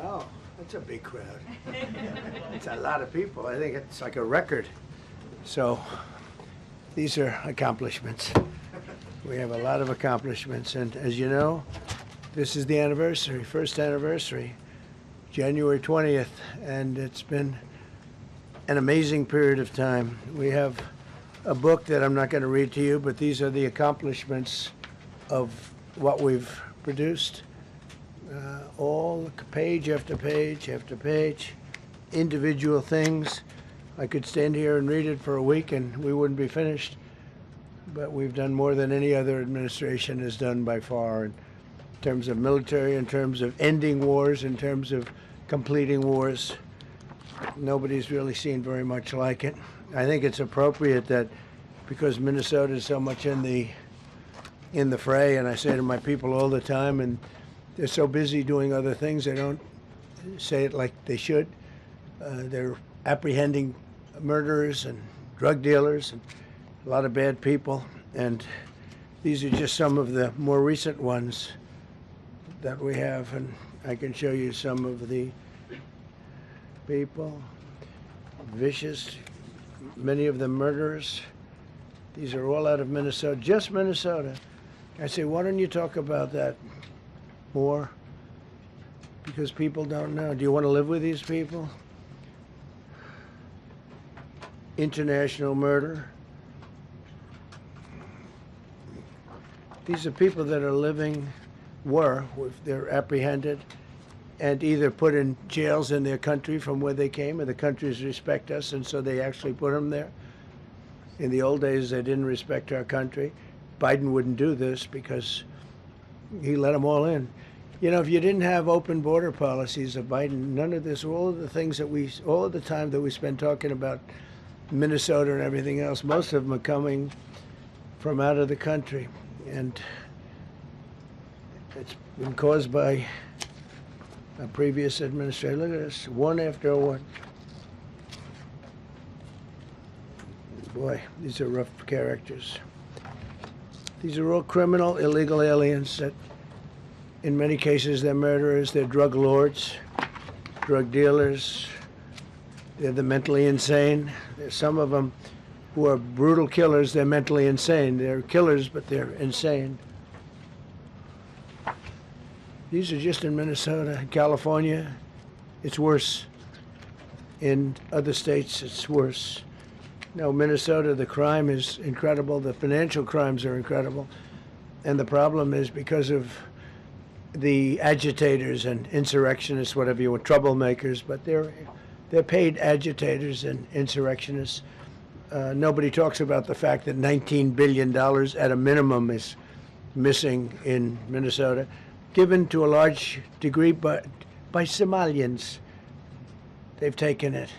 Wow, that's a big crowd. It's a lot of people. I think it's like a record. So these are accomplishments. We have a lot of accomplishments. And as you know, this is the anniversary, first anniversary, January 20th. And it's been an amazing period of time. We have a book that I'm not going to read to you, but these are the accomplishments of what we've produced. All page after page after page, individual things. I could stand here and read it for a week and we wouldn't be finished. But we've done more than any other administration has done by far in terms of military, in terms of ending wars, in terms of completing wars. Nobody's really seen very much like it. I think it's appropriate that because Minnesota is so much in the fray, and I say to my people all the time, and they're so busy doing other things, they don't say it like they should. They're apprehending murderers and drug dealers and a lot of bad people. And these are just some of the more recent ones that we have. And I can show you some of the people. Vicious, many of them murderers. These are all out of Minnesota, just Minnesota. I say, why don't you talk about that more? Because people don't know. Do you want to live with these people? International murder. These are people that are living, they're apprehended and either put in jails in their country from where they came, and the countries respect us, and so they actually put them there. In the old days, they didn't respect our country. Biden wouldn't do this because he let them all in. You know, if you didn't have open border policies of Biden, none of this, all of the things that all of the time that we spend talking about Minnesota and everything else, most of them are coming from out of the country. And it's been caused by a previous administration. Look at this, one after one. Boy, these are rough characters. These are all criminal, illegal aliens that, in many cases, they're murderers, they're drug lords, drug dealers, they're the mentally insane. There's some of them who are brutal killers, they're mentally insane. They're killers, but they're insane. These are just in Minnesota. California, it's worse. In other states, it's worse. Now, Minnesota, the crime is incredible. The financial crimes are incredible. And the problem is because of the agitators and insurrectionists, whatever you want, troublemakers, but they're paid agitators and insurrectionists. Nobody talks about the fact that $19 billion at a minimum is missing in Minnesota, given to a large degree by Somalians. They've taken it.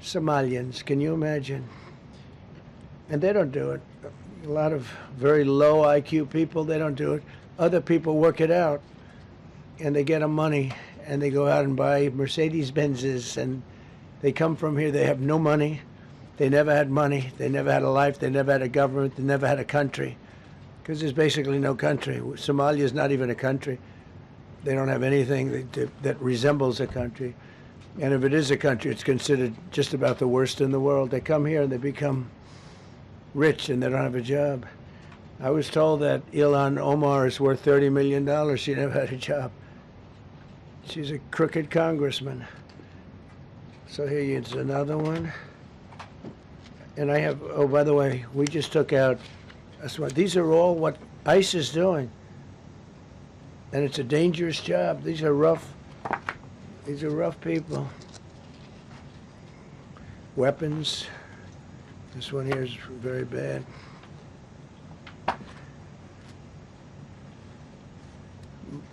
Somalians, can you imagine? And they don't do it. A lot of very low IQ people, they don't do it. Other people work it out, and they get them money, and they go out and buy Mercedes-Benzes, and they come from here, they have no money. They never had money, they never had a life, they never had a government, they never had a country. Because there's basically no country. Somalia is not even a country. They don't have anything that resembles a country. And if it is a country, it's considered just about the worst in the world. They come here and they become rich and they don't have a job. I was told that Ilhan Omar is worth $30 million. She never had a job. She's a crooked congressman. So here is another one. And I have, oh, by the way, we just took out, these are all what ICE is doing. And it's a dangerous job. These are rough people. Weapons. This one here is very bad.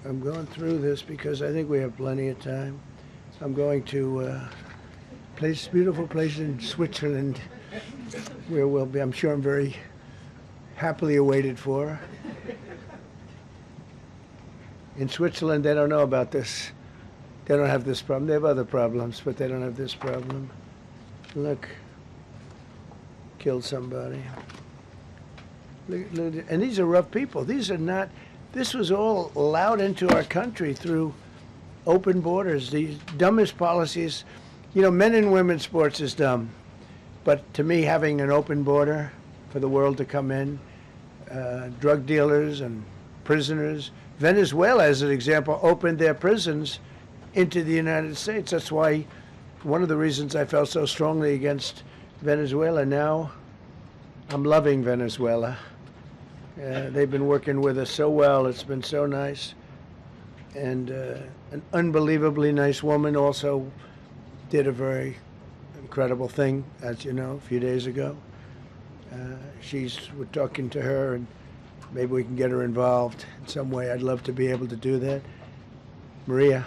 I'm going through this because I think we have plenty of time. I'm going to beautiful place in Switzerland where we'll be, I'm sure I'm very happily awaited for. In Switzerland, they don't know about this. They don't have this problem. They have other problems, but they don't have this problem. Look, killed somebody. Look, and these are rough people. These are not, this was all allowed into our country through open borders, the dumbest policies. You know, men and women's sports is dumb. But to me, having an open border for the world to come in, drug dealers and prisoners. Venezuela, as an example, opened their prisons into the United States. That's why one of the reasons I felt so strongly against Venezuela. Now I'm loving Venezuela. They've been working with us so well. It's been so nice. And an unbelievably nice woman also did a very incredible thing, as you know, a few days ago. We're talking to her, and maybe we can get her involved in some way. I'd love to be able to do that. Maria,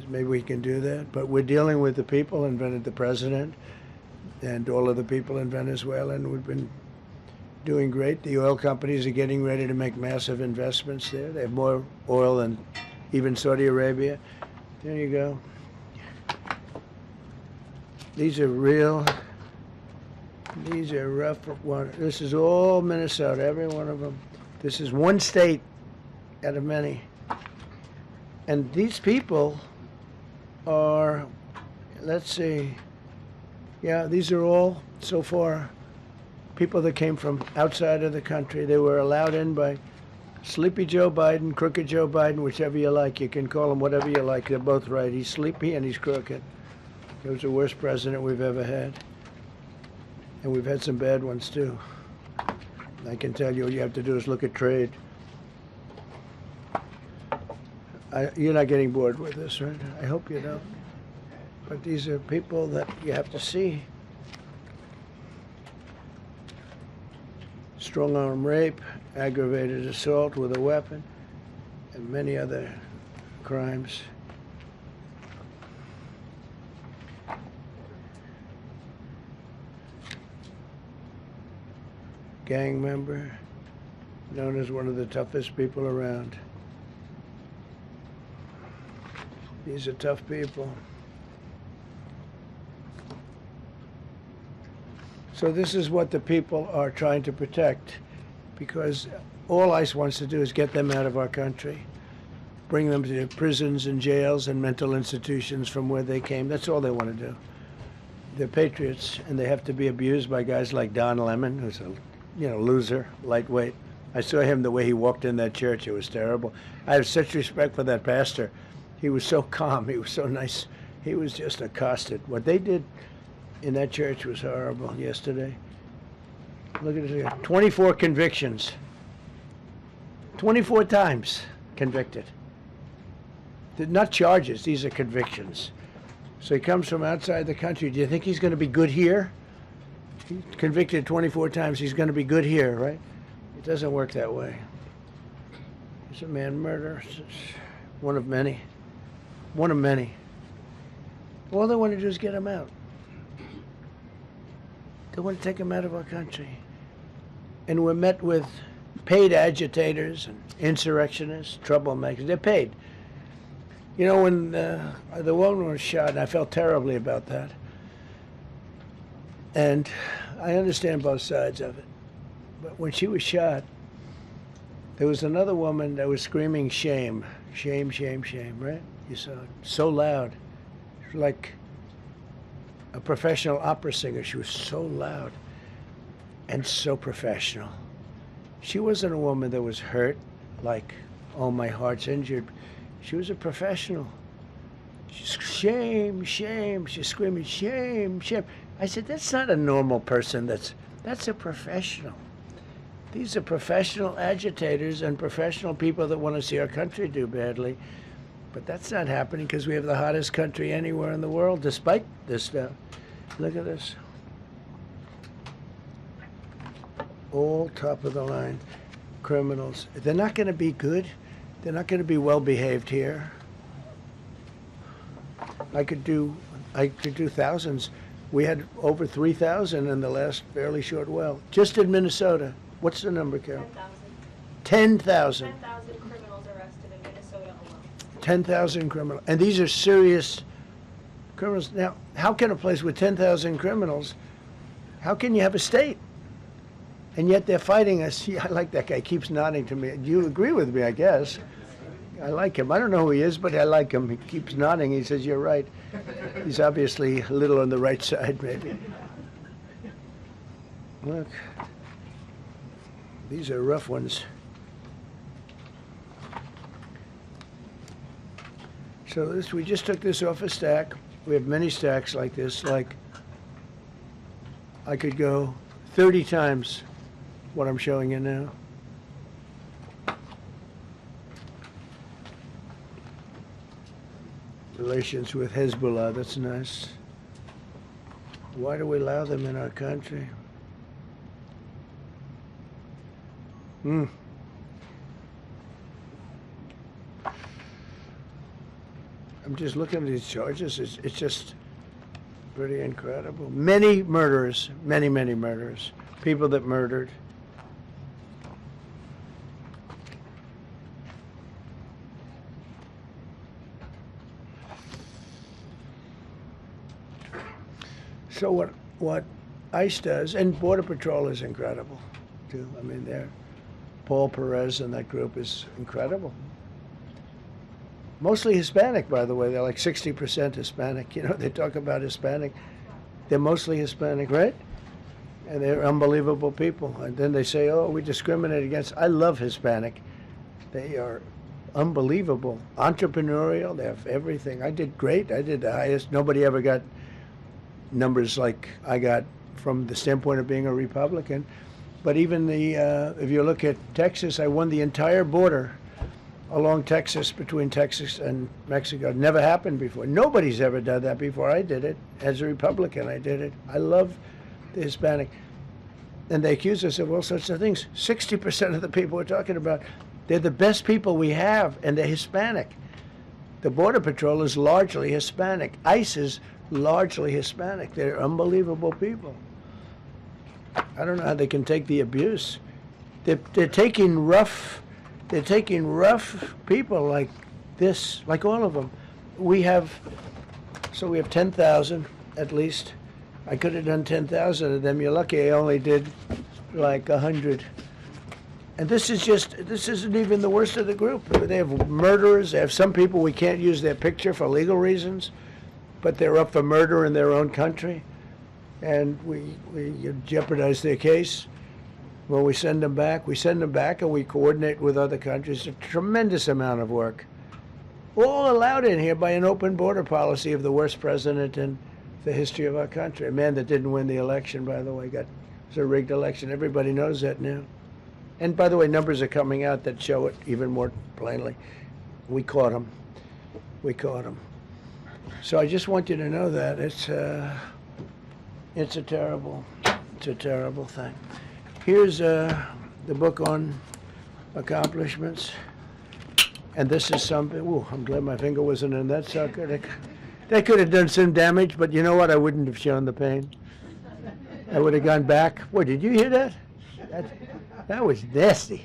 maybe we can do that. But we're dealing with the people and the president and all of the people in Venezuela, and we've been doing great. The oil companies are getting ready to make massive investments there. They have more oil than even Saudi Arabia. There you go. These are rough ones. This is all Minnesota, every one of them. This is one state out of many. And these people are, let's see, yeah, these are all, so far, people that came from outside of the country. They were allowed in by Sleepy Joe Biden, Crooked Joe Biden, whichever you like. You can call him whatever you like. They're both right. He's sleepy and he's crooked. He was the worst president we've ever had. And we've had some bad ones, too. I can tell you, all you have to do is look at trade. You're not getting bored with this, right? I hope you don't. But these are people that you have to see. Strong-arm rape, aggravated assault with a weapon, and many other crimes. Gang member, known as one of the toughest people around. These are tough people. So this is what the people are trying to protect, because all ICE wants to do is get them out of our country, bring them to prisons and jails and mental institutions from where they came. That's all they want to do. They're patriots, and they have to be abused by guys like Don Lemon, who's a loser, lightweight. I saw him the way he walked in that church. It was terrible. I have such respect for that pastor. He was so calm. He was so nice. He was just accosted. What they did in that church was horrible yesterday. Look at it here. 24 convictions. 24 times convicted. They're not charges. These are convictions. So he comes from outside the country. Do you think he's going to be good here? He's convicted 24 times. He's going to be good here, right? It doesn't work that way. He's a man murderer. One of many. One of many. All they want to do is get him out. They want to take him out of our country. And we're met with paid agitators and insurrectionists, troublemakers. They're paid. You know, when the woman was shot, and I felt terribly about that. And I understand both sides of it. But when she was shot, there was another woman that was screaming shame. Shame, shame, shame, right? You saw it. So loud. She was like a professional opera singer. She was so loud and so professional. She wasn't a woman that was hurt, like, oh, my heart's injured. She was a professional. She's shame, shame. She's screaming, shame, shame. I said, that's not a normal person. That's a professional. These are professional agitators and professional people that want to see our country do badly. But that's not happening because we have the hottest country anywhere in the world, despite this stuff. Look at this. All top of the line criminals. They're not going to be good. They're not going to be well behaved here. I could do thousands. We had over 3,000 in the last fairly short while. Just in Minnesota. What's the number, Carol? 10,000. 10,000 criminals arrested in Minnesota alone. 10,000 criminals. And these are serious criminals. Now, how can a place with 10,000 criminals, how can you have a state? And yet they're fighting us. Yeah, I like that guy. Keeps nodding to me. You agree with me, I guess. I like him. I don't know who he is, but I like him. He keeps nodding. He says, you're right. He's obviously a little on the right side, maybe. Look. These are rough ones. So this, we just took this off a stack. We have many stacks like this. Like, I could go 30 times what I'm showing you now. Relations with Hezbollah, that's nice. Why do we allow them in our country? I'm just looking at these charges. It's just pretty incredible. Many murderers, many murderers. People that murdered. So what ICE does, and Border Patrol is incredible, too. I mean, Paul Perez and that group is incredible. Mostly Hispanic, by the way. They're like 60% Hispanic. You know, they talk about Hispanic. They're mostly Hispanic, right? And they're unbelievable people. And then they say, oh, we discriminate against. I love Hispanic. They are unbelievable. Entrepreneurial. They have everything. I did great. I did the highest. Nobody ever got numbers like I got from the standpoint of being a Republican. But even if you look at Texas, I won the entire border along Texas, between Texas and Mexico. It never happened before. Nobody's ever done that before. I did it. As a Republican, I did it. I love the Hispanic. And they accuse us of all sorts of things. 60% of the people we're talking about, they're the best people we have, and they're Hispanic. The Border Patrol is largely Hispanic. ICE is largely Hispanic. They're unbelievable people. I don't know how they can take the abuse. They're taking rough people like this, like all of them. We have 10,000 at least. I could have done 10,000 of them. You're lucky I only did like 100. And this isn't even the worst of the group. They have murderers. They have some people we can't use their picture for legal reasons, but they're up for murder in their own country. And we jeopardize their case. When we send them back and we coordinate with other countries. A tremendous amount of work. All allowed in here by an open border policy of the worst president in the history of our country. A man that didn't win the election, by the way. It was a rigged election. Everybody knows that now. And by the way, numbers are coming out that show it even more plainly. We caught him. We caught him. So I just want you to know that it's a terrible thing. Here's the book on accomplishments. And this is something, ooh, I'm glad my finger wasn't in that sucker. That could have done some damage, but you know what? I wouldn't have shown the pain. I would have gone back. What, did you hear that? That was nasty.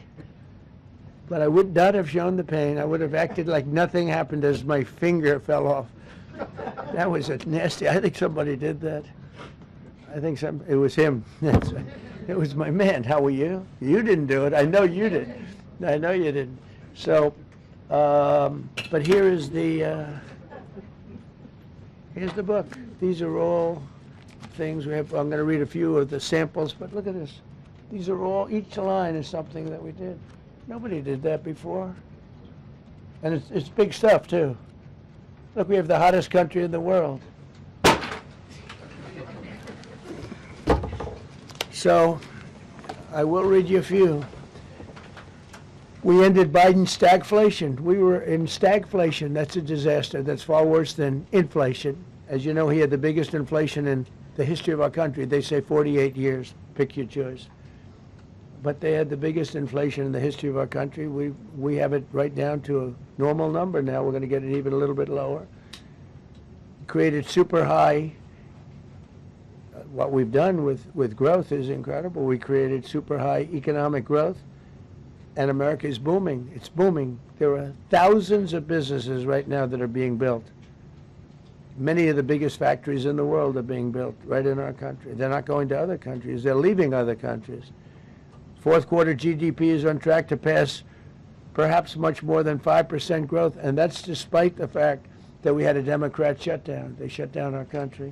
But I would not have shown the pain. I would have acted like nothing happened as my finger fell off. That was a nasty. I think somebody did that. I think it was him. It was my man. How were you? You didn't do it. I know you did. I know you didn't. So, but here's the book. These are all things we have. I'm going to read a few of the samples, but look at this. These are all, each line is something that we did. Nobody did that before. And it's big stuff, too. Look, we have the hottest country in the world. So, I will read you a few. We ended Biden's stagflation. We were in stagflation. That's a disaster. That's far worse than inflation. As you know, he had the biggest inflation in the history of our country. They say 48 years. Pick your choice. But they had the biggest inflation in the history of our country. We have it right down to a normal number now. We're going to get it even a little bit lower. Created super high. What we've done with growth is incredible. We created super high economic growth, and America is booming. It's booming. There are thousands of businesses right now that are being built. Many of the biggest factories in the world are being built right in our country. They're not going to other countries. They're leaving other countries. Fourth quarter GDP is on track to pass perhaps much more than 5% growth, and that's despite the fact that we had a Democrat shutdown. They shut down our country,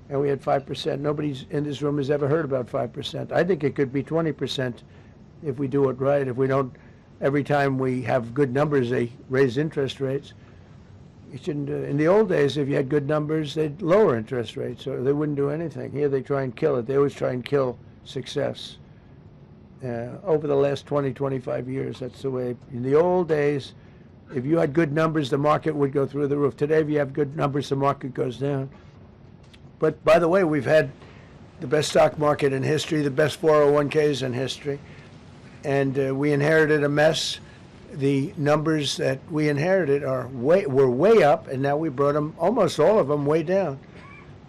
and we had 5%. Nobody in this room has ever heard about 5%. I think it could be 20% if we do it right. If we don't, every time we have good numbers, they raise interest rates. You shouldn't do it. In the old days, if you had good numbers, they'd lower interest rates, or they wouldn't do anything. Here they try and kill it. They always try and kill success. Over the last 20, 25 years, that's the way. In the old days, if you had good numbers, the market would go through the roof. Today, if you have good numbers, the market goes down. But by the way, we've had the best stock market in history, the best 401ks in history, and we inherited a mess. The numbers that we inherited were way up, and now we brought them, almost all of them, way down.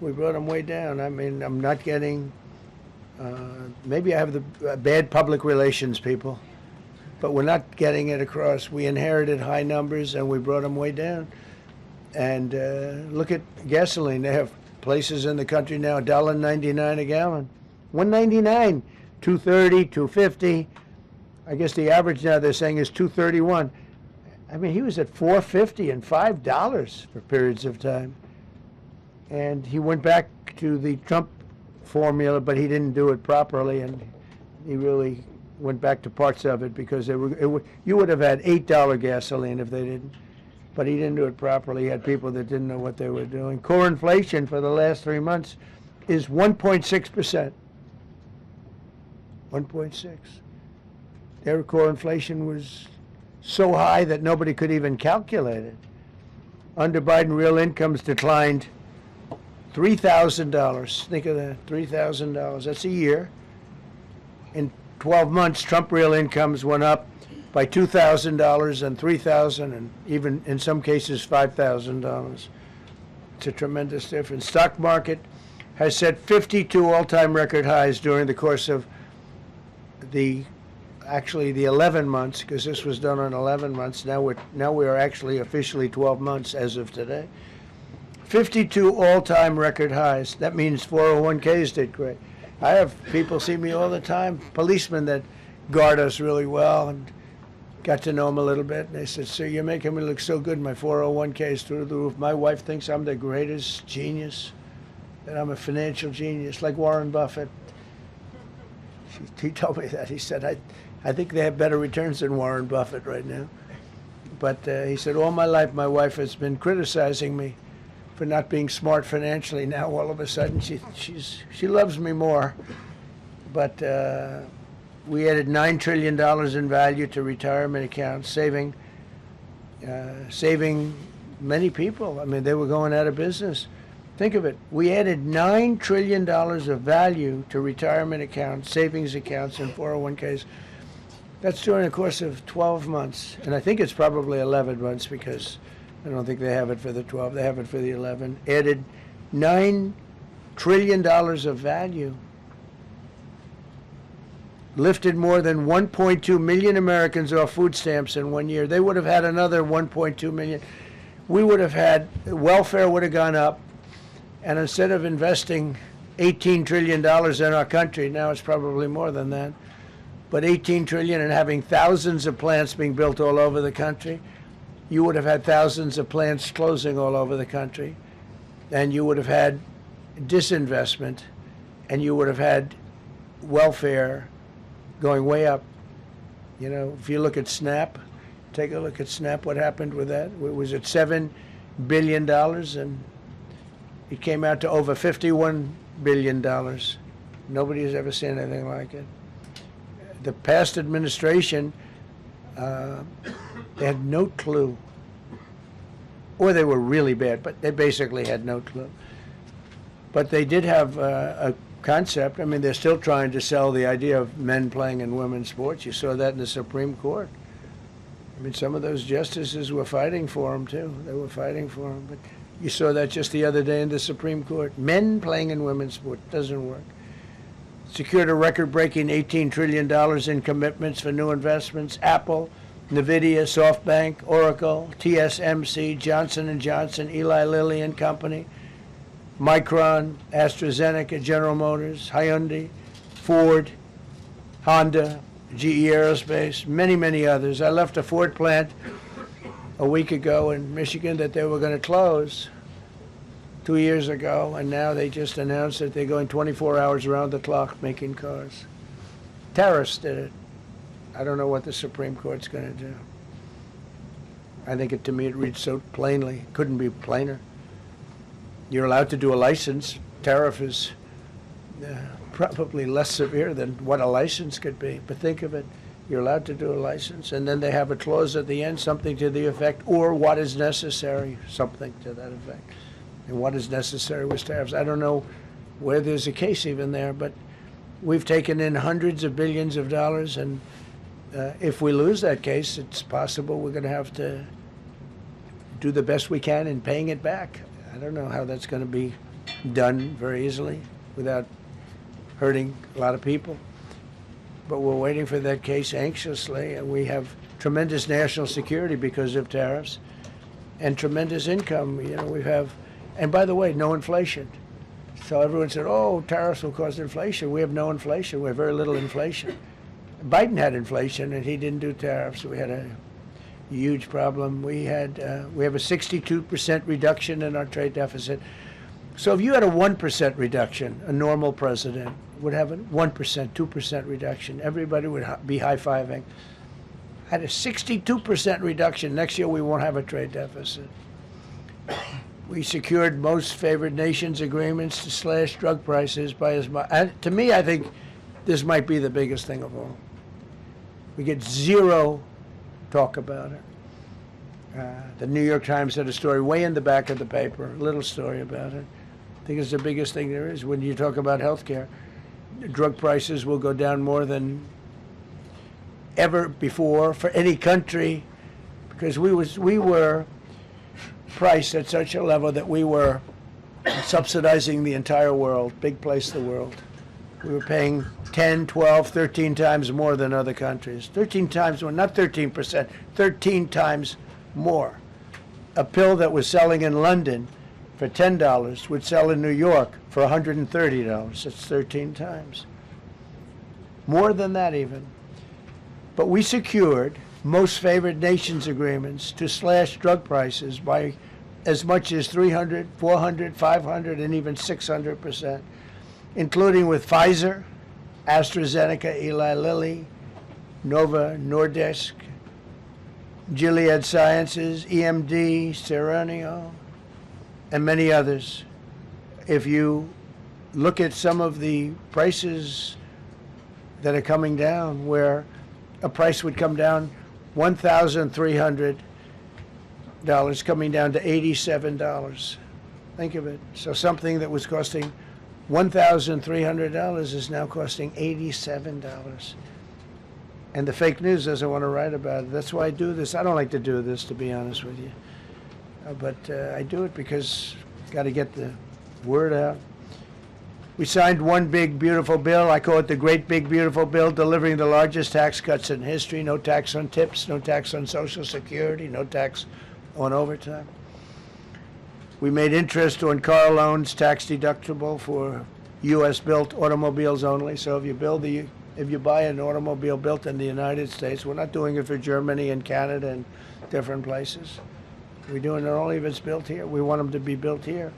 We brought them way down. I mean, I'm not getting, maybe I have the bad public relations people, but we're not getting it across. We inherited high numbers, and we brought them way down. And look at gasoline. They have places in the country now, $1.99 a gallon. $1.99, $2.30, $2.50. I guess the average now they're saying is $2.31. I mean, he was at $4.50 and $5 for periods of time. And he went back to the Trump formula, but he didn't do it properly, and he really went back to parts of it because you would have had $8 gasoline if they didn't. But he didn't do it properly. He had people that didn't know what they were doing. Core inflation for the last 3 months is 1.6%. 1.6. Their core inflation was so high that nobody could even calculate it. Under Biden, real incomes declined $3,000. Think of that, $3,000. That's a year. In 12 months, Trump real incomes went up by $2,000 and $3,000 and even in some cases $5,000. It's a tremendous difference. Stock market has set 52 all-time record highs during the course of the 11 months, because this was done on 11 months. Now we are actually officially 12 months as of today. 52 all-time record highs. That means 401ks did great. I have people see me all the time, policemen that guard us really well, and got to know them a little bit. And they said, "Sir, you're making me look so good. My 401k is through the roof. My wife thinks I'm the greatest genius, that I'm a financial genius, like Warren Buffett." He told me that. He said, I think they have better returns than Warren Buffett right now. But he said, all my life my wife has been criticizing me for not being smart financially. Now all of a sudden she loves me more. But we added $9 trillion in value to retirement accounts, saving many people. I mean, they were going out of business. Think of it. We added $9 trillion of value to retirement accounts, savings accounts, and 401ks. That's during the course of 12 months. And I think it's probably 11 months because I don't think they have it for the 12. They have it for the 11. Added $9 trillion of value. Lifted more than 1.2 million Americans off food stamps in 1 year. They would have had another 1.2 million. We would have had, welfare would have gone up. And instead of investing $18 trillion in our country, now it's probably more than that, but $18 trillion and having thousands of plants being built all over the country, you would have had thousands of plants closing all over the country, and you would have had disinvestment, and you would have had welfare going way up. You know, if you look at SNAP, take a look at SNAP, what happened with that? It was at $7 billion, and it came out to over $51 billion. Nobody has ever seen anything like it. The past administration, they had no clue. Or they were really bad, but they basically had no clue. But they did have a concept. I mean, they're still trying to sell the idea of men playing in women's sports. You saw that in the Supreme Court. I mean, some of those justices were fighting for them, too. They were fighting for them. But you saw that just the other day in the Supreme Court. Men playing in women's sports doesn't work. Secured a record-breaking $18 trillion in commitments for new investments. Apple, NVIDIA, SoftBank, Oracle, TSMC, Johnson & Johnson, Eli Lilly and Company, Micron, AstraZeneca, General Motors, Hyundai, Ford, Honda, GE Aerospace, many, many others. I left a Ford plant a week ago in Michigan that they were going to close 2 years ago, and now they just announced that they're going 24 hours around the clock making cars. Tariffs did it. I don't know what the Supreme Court's going to do. I think to me it reads so plainly. Couldn't be plainer. You're allowed to do a license. Tariff is probably less severe than what a license could be. But think of it. You're allowed to do a license, and then they have a clause at the end, something to the effect, or what is necessary, something to that effect. And what is necessary with tariffs. I don't know where there's a case even there, but we've taken in hundreds of billions of dollars, and if we lose that case, it's possible we're going to have to do the best we can in paying it back. I don't know how that's going to be done very easily without hurting a lot of people. But we're waiting for that case anxiously, and we have tremendous national security because of tariffs and tremendous income. You know, we have, and by the way, no inflation. So everyone said, oh, tariffs will cause inflation. We have no inflation. We have very little inflation. Biden had inflation, and he didn't do tariffs. We had a huge problem. We have a 62% reduction in our trade deficit. So if you had a 1% reduction, a normal president would have a 1%, 2% reduction. Everybody would be high-fiving. Had a 62% reduction. Next year we won't have a trade deficit. We secured most favored nations agreements to slash drug prices by as much. To me, I think this might be the biggest thing of all. We get zero talk about it. The New York Times had a story way in the back of the paper, a little story about it. I think it's the biggest thing there is when you talk about health care. Drug prices will go down more than ever before for any country because we were priced at such a level that we were subsidizing the entire world, big place the world. We were paying 10, 12, 13 times more than other countries. 13 times more, not 13%, 13 times more. A pill that was selling in London for $10 would sell in New York for $130. That's 13 times. More than that even. But we secured most favored nations agreements to slash drug prices by as much as 300, 400, 500, and even 600%, including with Pfizer, AstraZeneca, Eli Lilly, Nova Nordisk, Gilead Sciences, EMD, Serenio, and many others. If you look at some of the prices that are coming down, where a price would come down $1,300 coming down to $87. Think of it. So something that was costing $1,300 is now costing $87. And the fake news doesn't want to write about it. That's why I do this. I don't like to do this, to be honest with you. But I do it because I've got to get the word out. We signed one big, beautiful bill. I call it the Great Big Beautiful Bill, delivering the largest tax cuts in history. No tax on tips, no tax on Social Security, no tax on overtime. We made interest on car loans tax deductible for U.S.-built automobiles only. So if you buy an automobile built in the United States, we're not doing it for Germany and Canada and different places. We're doing it only if it's built here. We want them to be built here.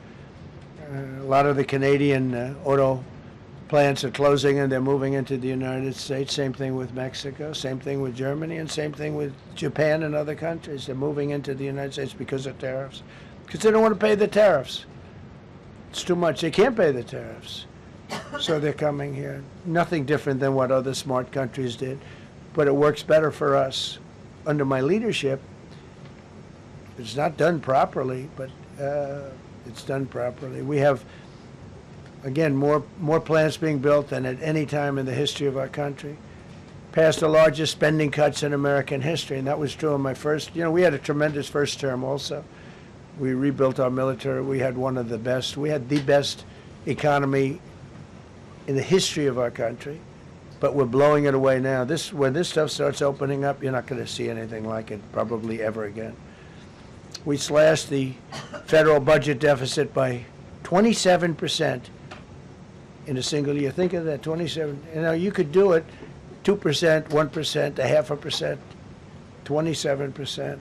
A lot of the Canadian auto plants are closing and they're moving into the United States. Same thing with Mexico, same thing with Germany, and same thing with Japan and other countries. They're moving into the United States because of tariffs. Because they don't want to pay the tariffs. It's too much. They can't pay the tariffs. So they're coming here. Nothing different than what other smart countries did. But it works better for us. Under my leadership, it's not done properly, but it's done properly. We have, again, more plants being built than at any time in the history of our country. Passed the largest spending cuts in American history, and that was true in my first, we had a tremendous first term also. We rebuilt our military. We had one of the best. We had the best economy in the history of our country, but we're blowing it away now. When this stuff starts opening up, you're not going to see anything like it probably ever again. We slashed the federal budget deficit by 27% in a single year. Think of that, 27. You could do it 2%, 1%, 0.5%, 27%.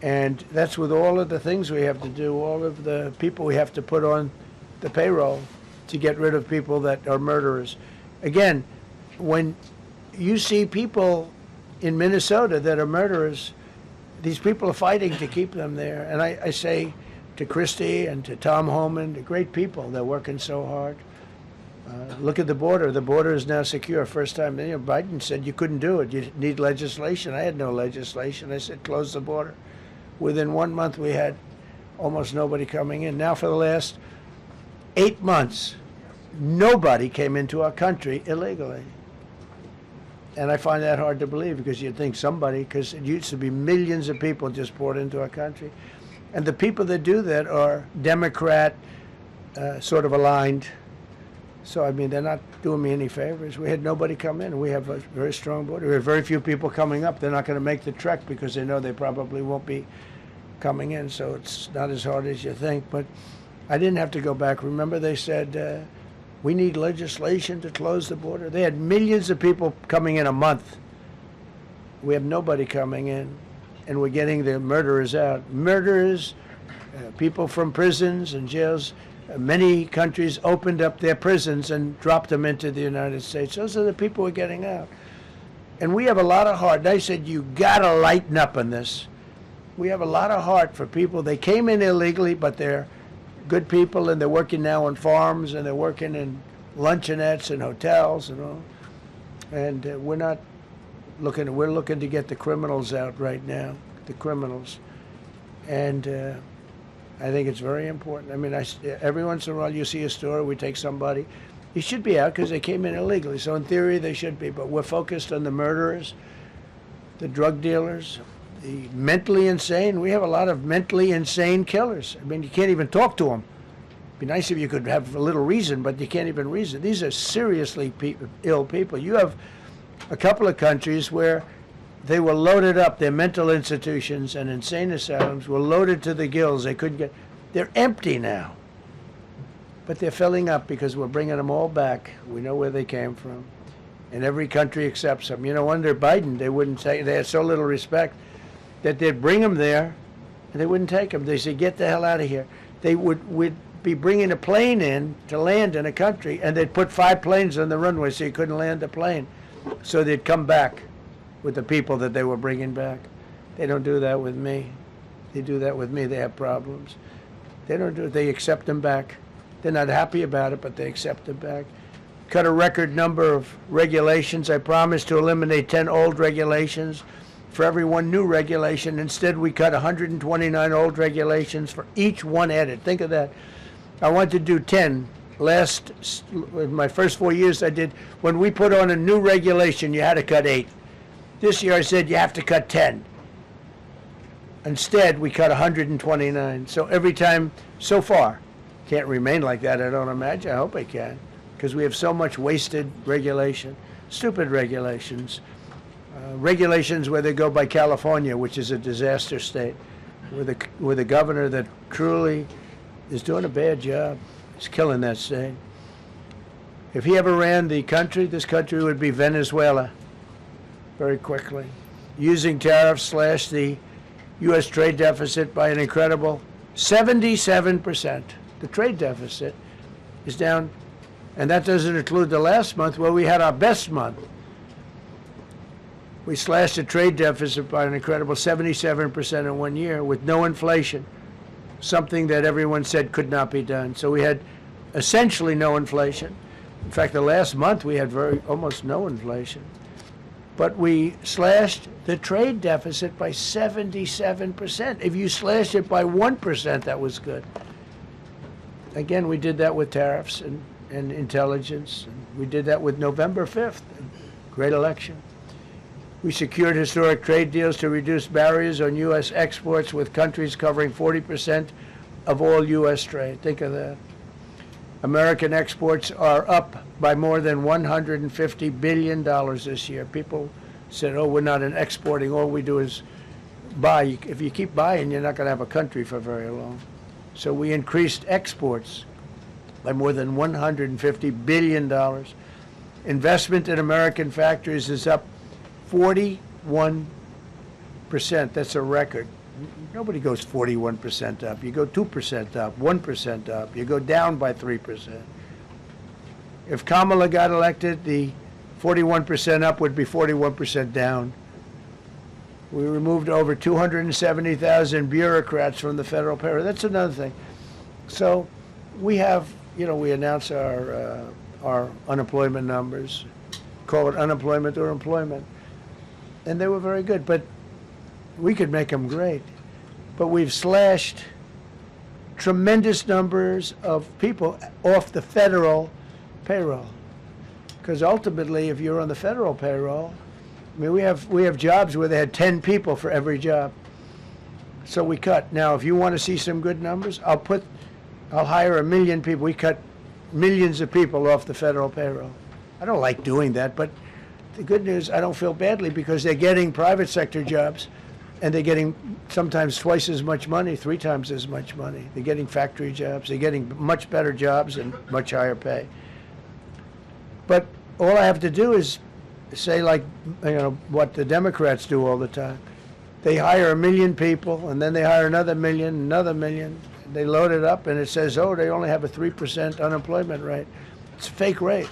And that's with all of the things we have to do, all of the people we have to put on the payroll to get rid of people that are murderers. Again, when you see people in Minnesota that are murderers, these people are fighting to keep them there. And I say to Christie and to Tom Homan, the great people, they're working so hard. Look at the border. The border is now secure. First time, Biden said you couldn't do it. You need legislation. I had no legislation. I said close the border. Within 1 month, we had almost nobody coming in. Now for the last 8 months, nobody came into our country illegally. And I find that hard to believe because you'd think somebody, because it used to be millions of people just poured into our country. And the people that do that are Democrat, sort of aligned. So, I mean, they're not doing me any favors. We had nobody come in. We have a very strong border. We have very few people coming up. They're not going to make the trek because they know they probably won't be coming in. So it's not as hard as you think. But I didn't have to go back. Remember, they said, we need legislation to close the border. They had millions of people coming in a month. We have nobody coming in, and we're getting the murderers out. Murderers, people from prisons and jails. Many countries opened up their prisons and dropped them into the United States. Those are the people we're getting out. And we have a lot of heart. And I said, you got to lighten up on this. We have a lot of heart for people. They came in illegally, but they're good people, and they're working now on farms, and they're working in luncheonettes and hotels and all. And we're looking to get the criminals out right now, the criminals. And I think it's very important. I mean, every once in a while you see a story, we take somebody. He should be out because they came in illegally. So in theory, they should be. But we're focused on the murderers, the drug dealers, the mentally insane. We have a lot of mentally insane killers. I mean, you can't even talk to them. It'd be nice if you could have a little reason, but you can't even reason. These are seriously ill people. You have a couple of countries where they were loaded up. Their mental institutions and insane asylums were loaded to the gills. They couldn't get. They're empty now. But they're filling up because we're bringing them all back. We know where they came from. And every country accepts them. You know, under Biden, they wouldn't take. They had so little respect that they'd bring them there, and they wouldn't take them. They said, get the hell out of here. They would be bringing a plane in to land in a country, and they'd put 5 planes on the runway so you couldn't land the plane. So they'd come back with the people that they were bringing back. They don't do that with me. They do that with me. They have problems. They don't do it. They accept them back. They're not happy about it, but they accept them back. Cut a record number of regulations. I promised to eliminate 10 old regulations for every one new regulation. Instead, we cut 129 old regulations for each one added. Think of that. I wanted to do 10. In my first 4 years, I did. When we put on a new regulation, you had to cut 8. This year I said you have to cut 10. Instead, we cut 129. So every time, so far, can't remain like that, I don't imagine. I hope I can, because we have so much wasted regulation, stupid regulations. Regulations where they go by California, which is a disaster state, with a governor that truly is doing a bad job. He's killing that state. If he ever ran the country, this country would be Venezuela. Very quickly. Using tariffs slashed the U.S. trade deficit by an incredible 77%. The trade deficit is down, and that doesn't include the last month where we had our best month. We slashed the trade deficit by an incredible 77% in 1 year with no inflation, something that everyone said could not be done. So we had essentially no inflation. In fact, the last month we had almost no inflation. But we slashed the trade deficit by 77%. If you slashed it by 1%, that was good. Again, we did that with tariffs and intelligence. We did that with November 5th, great election. We secured historic trade deals to reduce barriers on U.S. exports with countries covering 40% of all U.S. trade. Think of that. American exports are up by more than $150 billion this year. People said, oh, we're not an exporting. All we do is buy. If you keep buying, you're not going to have a country for very long. So we increased exports by more than $150 billion. Investment in American factories is up 41%. That's a record. Nobody goes 41% up. You go 2% up, 1% up. You go down by 3%. If Kamala got elected, the 41% up would be 41% down. We removed over 270,000 bureaucrats from the federal payroll. That's another thing. So we have, we announce our unemployment numbers, call it unemployment or employment, and they were very good. But we could make them great. But we've slashed tremendous numbers of people off the federal payroll. Because ultimately, if you're on the federal payroll, I mean, we have jobs where they had 10 people for every job. So we cut. Now, if you want to see some good numbers, I'll hire 1 million people. We cut millions of people off the federal payroll. I don't like doing that, but the good news, I don't feel badly because they're getting private sector jobs and they're getting sometimes twice as much money, 3 times as much money. They're getting factory jobs. They're getting much better jobs and much higher pay. But all I have to do is say, like, what the Democrats do all the time. They hire 1 million people, and then they hire another million, another million. They load it up, and it says, oh, they only have a 3% unemployment rate. It's a fake rate.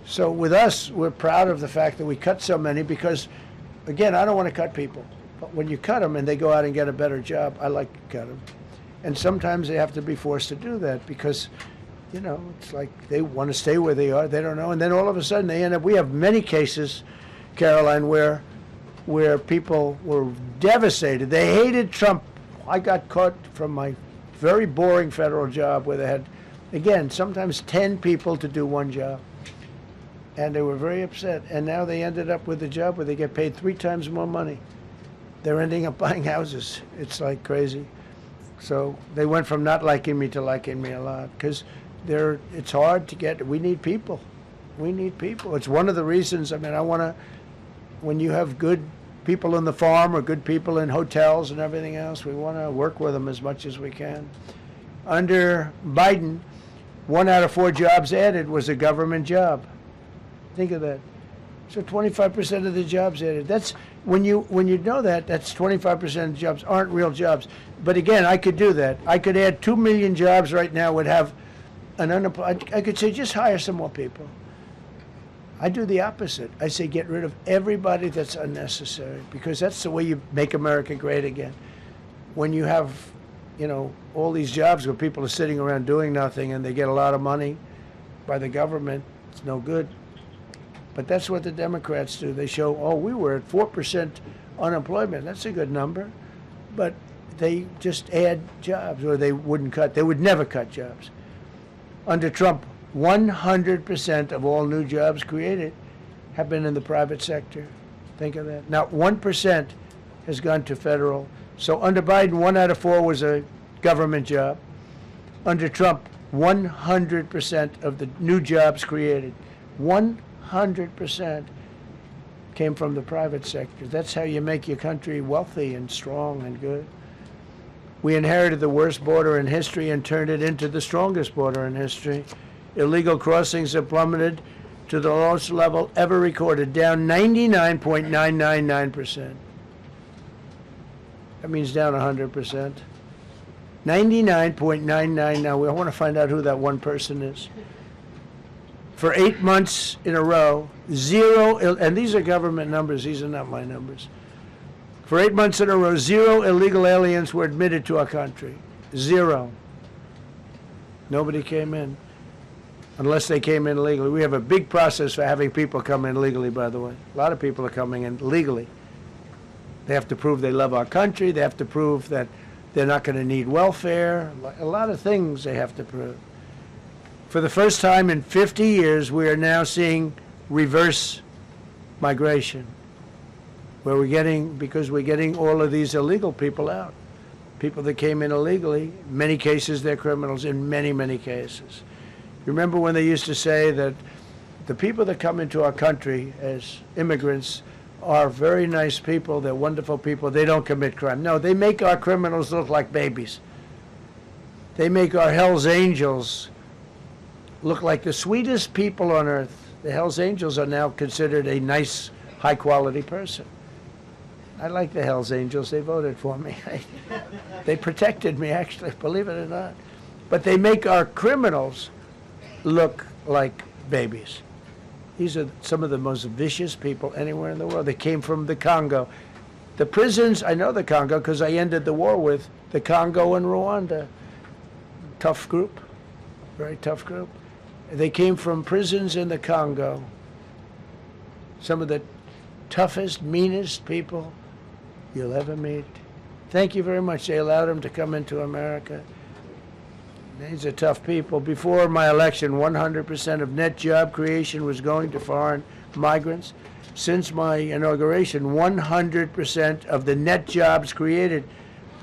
So with us, we're proud of the fact that we cut so many because, again, I don't want to cut people. But when you cut them and they go out and get a better job, I like to cut them. And sometimes they have to be forced to do that because, it's like they want to stay where they are. They don't know. And then all of a sudden they end up, we have many cases, Caroline, where people were devastated. They hated Trump. I got caught from my very boring federal job where they had, again, sometimes 10 people to do one job. And they were very upset. And now they ended up with a job where they get paid 3 times more money. They're ending up buying houses. It's like crazy. So they went from not liking me to liking me a lot because it's hard to get. We need people. We need people. It's one of the reasons. I mean, when you have good people in the farm or good people in hotels and everything else, we want to work with them as much as we can. Under Biden, 1 out of 4 jobs added was a government job. Think of that. So 25% of the jobs added. That's when you know that, that's 25% of the jobs aren't real jobs. But again, I could do that. I could add 2 million jobs right now, would have an unemployed. I could say just hire some more people. I do the opposite. I say get rid of everybody that's unnecessary because that's the way you make America great again. When you have, all these jobs where people are sitting around doing nothing and they get a lot of money by the government, it's no good. But that's what the Democrats do. They show, we were at 4% unemployment. That's a good number. But they just add jobs, or they wouldn't cut. They would never cut jobs. Under Trump, 100% of all new jobs created have been in the private sector. Think of that. Not 1% has gone to federal. So under Biden, 1 out of 4 was a government job. Under Trump, 100% of the new jobs created, 100% came from the private sector. That's how you make your country wealthy and strong and good. We inherited the worst border in history and turned it into the strongest border in history. Illegal crossings have plummeted to the lowest level ever recorded, down 99.999%. That means down 100%. 99.99. Now, we want to find out who that one person is. For 8 months in a row, 0, and these are government numbers, these are not my numbers. For 8 months in a row, 0 illegal aliens were admitted to our country. 0. Nobody came in, unless they came in legally. We have a big process for having people come in legally, by the way. A lot of people are coming in legally. They have to prove they love our country. They have to prove that they're not going to need welfare. A lot of things they have to prove. For the first time in 50 years, we are now seeing reverse migration, where because we're getting all of these illegal people out. People that came in illegally, in many cases they're criminals, in many, many cases. Remember when they used to say that the people that come into our country as immigrants are very nice people, they're wonderful people, they don't commit crime. No, they make our criminals look like babies. They make our Hell's Angels look like the sweetest people on earth. The Hells Angels are now considered a nice, high-quality person. I like the Hells Angels. They voted for me. They protected me, actually, believe it or not. But they make our criminals look like babies. These are some of the most vicious people anywhere in the world. They came from the Congo. The prisons, I know the Congo because I ended the war with the Congo and Rwanda. Tough group, very tough group. They came from prisons in the Congo. Some of the toughest, meanest people you'll ever meet. Thank you very much. They allowed them to come into America. These are tough people. Before my election, 100% of net job creation was going to foreign migrants. Since my inauguration, 100% of the net jobs created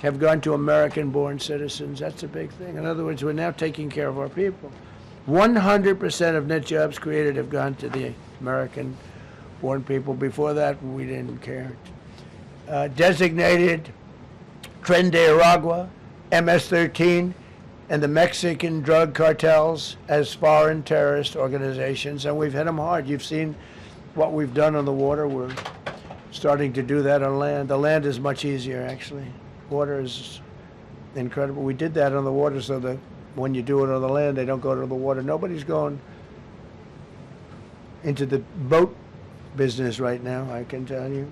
have gone to American-born citizens. That's a big thing. In other words, we're now taking care of our people. 100% of net jobs created have gone to the American-born people. Before that, we didn't care. Designated Tren de Aragua, MS-13, and the Mexican drug cartels as foreign terrorist organizations, and we've hit them hard. You've seen what we've done on the water. We're starting to do that on land. The land is much easier, actually. Water is incredible. We did that on the water so that when you do it on the land, they don't go to the water. Nobody's going into the boat business right now, I can tell you.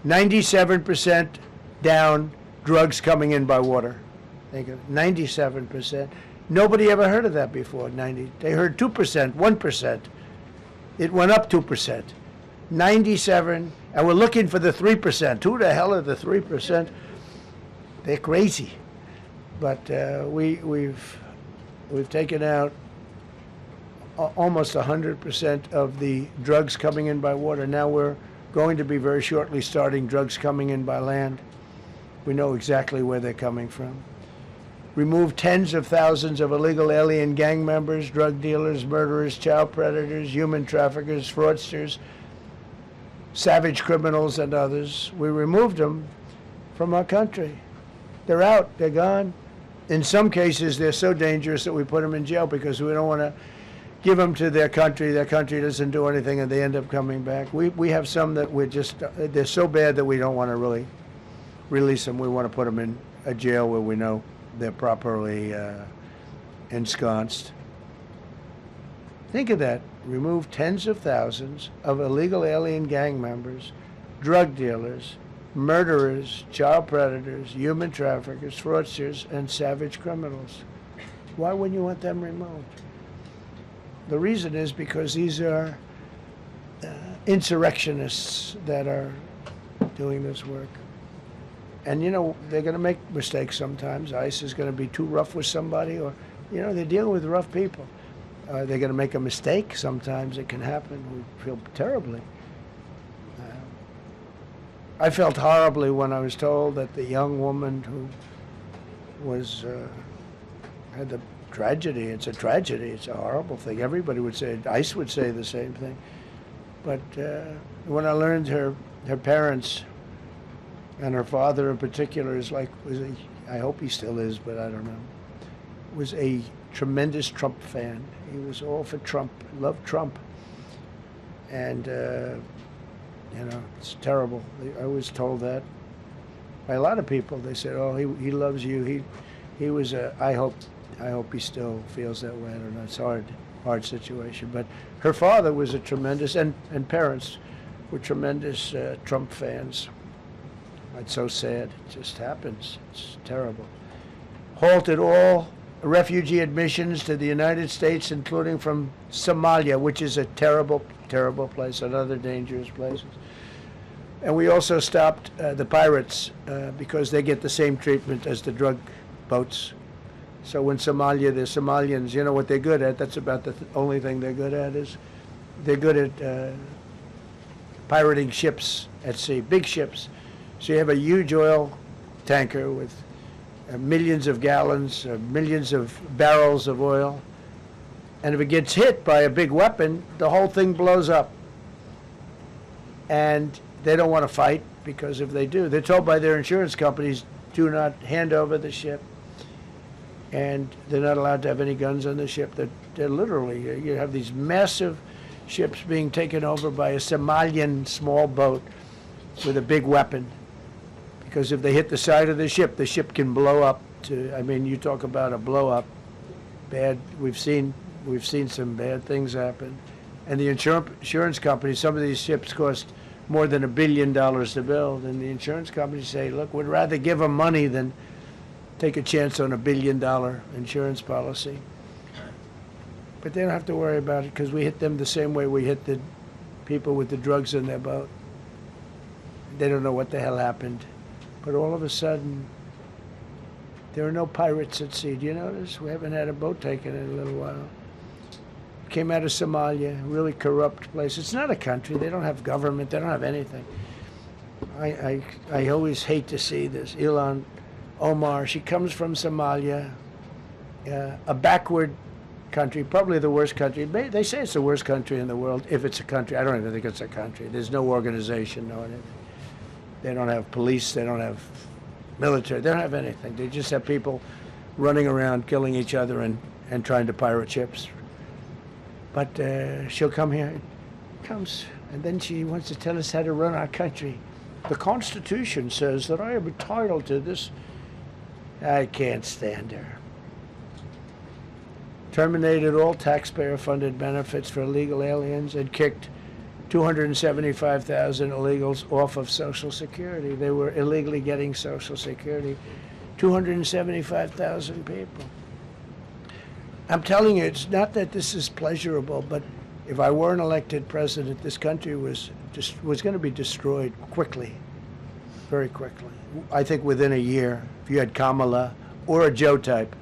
97% down drugs coming in by water. 97%. Nobody ever heard of that before. They heard 2%, 1%. It went up 2%. 97, and we're looking for the 3%. Who the hell are the 3%? They're crazy. But we've taken out almost 100% of the drugs coming in by water. Now we're going to be very shortly starting drugs coming in by land. We know exactly where they're coming from. Remove tens of thousands of illegal alien gang members, drug dealers, murderers, child predators, human traffickers, fraudsters, savage criminals, and others. We removed them from our country. They're out. They're gone. In some cases, they're so dangerous that we put them in jail because we don't want to give them to their country. Their country doesn't do anything, and they end up coming back. We have some that they're so bad that we don't want to really release them. We want to put them in a jail where we know they're properly ensconced. Think of that. Remove tens of thousands of illegal alien gang members, drug dealers, murderers, child predators, human traffickers, fraudsters, and savage criminals. Why wouldn't you want them removed? The reason is because these are insurrectionists that are doing this work. And, you know, they're going to make mistakes sometimes. ICE is going to be too rough with somebody, or, you know, they're dealing with rough people. They're going to make a mistake sometimes. It can happen. We feel terribly. I felt horribly when I was told that the young woman who was had the tragedy. It's a tragedy. It's a horrible thing. Everybody would say, ICE would say the same thing. But when I learned her parents, and her father in particular I hope he still is, but I don't know, was a tremendous Trump fan. He was all for Trump, loved Trump. And, you know, it's terrible. I was told that by a lot of people. They said, oh, he loves you. He was I hope he still feels that way. I don't know. It's a hard situation. But her father was a tremendous, and parents were tremendous Trump fans. It's so sad. It just happens. It's terrible. Halted all refugee admissions to the United States, including from Somalia, which is a terrible, terrible place, another dangerous place. And we also stopped the pirates because they get the same treatment as the drug boats. So in Somalia, the Somalians, you know what they're good at? That's about the only thing they're good at is they're good at pirating ships at sea, big ships. So you have a huge oil tanker with millions of gallons, millions of barrels of oil. And if it gets hit by a big weapon, the whole thing blows up. And they don't want to fight, because if they do, they're told by their insurance companies, do not hand over the ship. And they're not allowed to have any guns on the ship. They're literally, you have these massive ships being taken over by a Somalian small boat with a big weapon. Because if they hit the side of the ship can blow up. I mean, you talk about a blow up. Bad. We've seen some bad things happen. And the insurance companies, some of these ships cost more than $1 billion to build, and the insurance companies say, look, we'd rather give them money than take a chance on $1 billion insurance policy. But they don't have to worry about it because we hit them the same way we hit the people with the drugs in their boat. They don't know what the hell happened. But all of a sudden, there are no pirates at sea. Do you notice? We haven't had a boat taken in a little while. Came out of Somalia, really corrupt place. It's not a country. They don't have government. They don't have anything. I always hate to see this. Ilan Omar, she comes from Somalia, a backward country, probably the worst country. They say it's the worst country in the world, if it's a country. I don't even think it's a country. There's no organization, no anything. They don't have police. They don't have military. They don't have anything. They just have people running around, killing each other and trying to pirate ships. But she'll come here, comes, and then she wants to tell us how to run our country. The Constitution says that I am entitled to this. I can't stand her. Terminated all taxpayer-funded benefits for illegal aliens and kicked 275,000 illegals off of Social Security. They were illegally getting Social Security. 275,000 people. I'm telling you, it's not that this is pleasurable, but if I were an elected president, this country was going to be destroyed quickly, very quickly. I think within a year, if you had Kamala or a Joe type.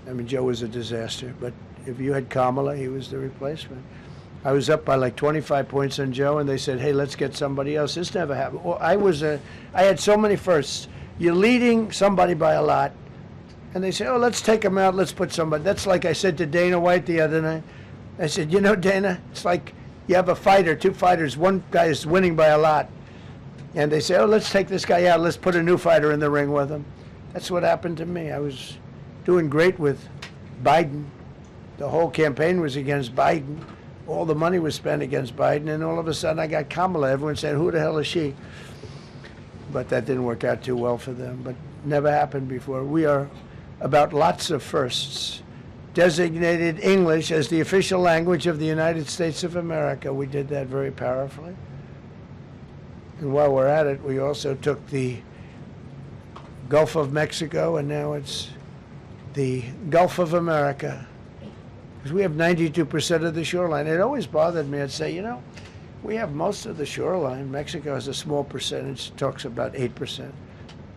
I mean, Joe was a disaster, but if you had Kamala, he was the replacement. I was up by like 25 points on Joe, and they said, hey, let's get somebody else. This never happened. Well, I had so many firsts. You're leading somebody by a lot. And they say, oh, let's take him out, let's put somebody. That's like I said to Dana White the other night. I said, you know, Dana, it's like you have a fighter, two fighters, one guy is winning by a lot. And they say, oh, let's take this guy out, let's put a new fighter in the ring with him. That's what happened to me. I was doing great with Biden. The whole campaign was against Biden. All the money was spent against Biden, and all of a sudden I got Kamala. Everyone said, who the hell is she? But that didn't work out too well for them, but never happened before. We are about lots of firsts. Designated English as the official language of the United States of America. We did that very powerfully. And while we're at it, we also took the Gulf of Mexico, and now it's the Gulf of America. Because we have 92% of the shoreline. It always bothered me. I'd say, you know, we have most of the shoreline. Mexico has a small percentage, talks about 8%.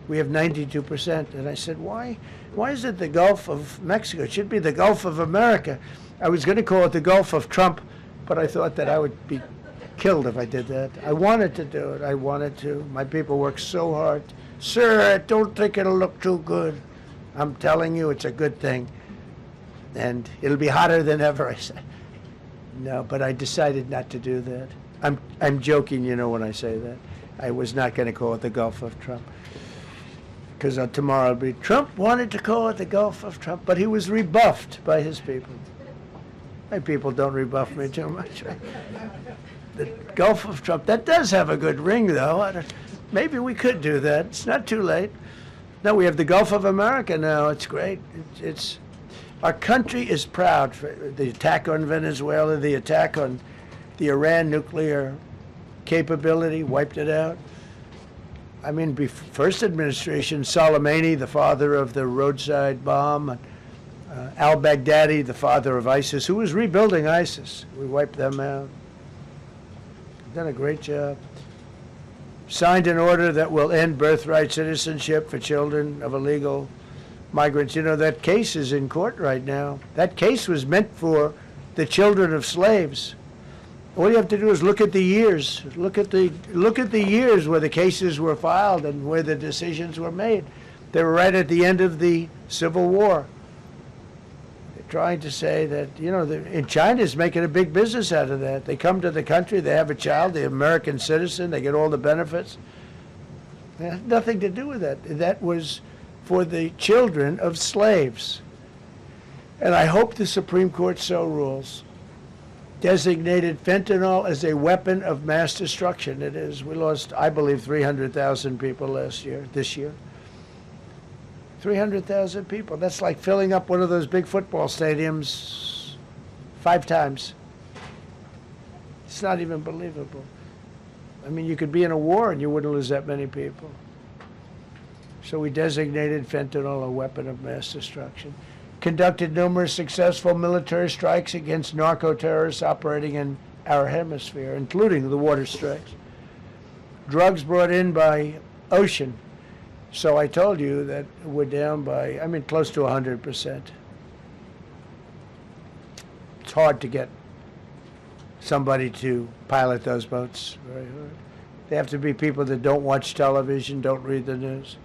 We have 92%. And I said, why is it the Gulf of Mexico? It should be the Gulf of America. I was going to call it the Gulf of Trump, but I thought that I would be killed if I did that. I wanted to do it. I wanted to. My people work so hard. Sir, I don't think it'll look too good. I'm telling you, it's a good thing. And it'll be hotter than ever, I said. No, but I decided not to do that. I'm joking, you know, when I say that. I was not going to call it the Gulf of Trump. Because tomorrow it'll be, Trump wanted to call it the Gulf of Trump, but he was rebuffed by his people. My people don't rebuff me too much. The Gulf of Trump, that does have a good ring, though. Maybe we could do that. It's not too late. No, we have the Gulf of America now. It's great. Our country is proud for the attack on Venezuela, the attack on the Iran nuclear capability, wiped it out. I mean, first administration, Soleimani, the father of the roadside bomb, al-Baghdadi, the father of ISIS, who was rebuilding ISIS. We wiped them out. Done a great job. Signed an order that will end birthright citizenship for children of illegal migrants. You know, that case is in court right now. That case was meant for the children of slaves. All you have to do is look at the years. Look at the years where the cases were filed and where the decisions were made. They were right at the end of the Civil War. They're trying to say that, you know, in China's making a big business out of that. They come to the country, they have a child, the American citizen, they get all the benefits. It had nothing to do with that. That was for the children of slaves. And I hope the Supreme Court so rules. designated fentanyl as a weapon of mass destruction. It is. We lost, I believe, 300,000 people this year. 300,000 people. That's like filling up one of those big football stadiums 5 times. It's not even believable. I mean, you could be in a war and you wouldn't lose that many people. So we designated fentanyl a weapon of mass destruction. Conducted numerous successful military strikes against narco-terrorists operating in our hemisphere, including the water strikes. Drugs brought in by ocean. So I told you that we're down by, close to 100%. It's hard to get somebody to pilot those boats, very hard. They have to be people that don't watch television, don't read the news.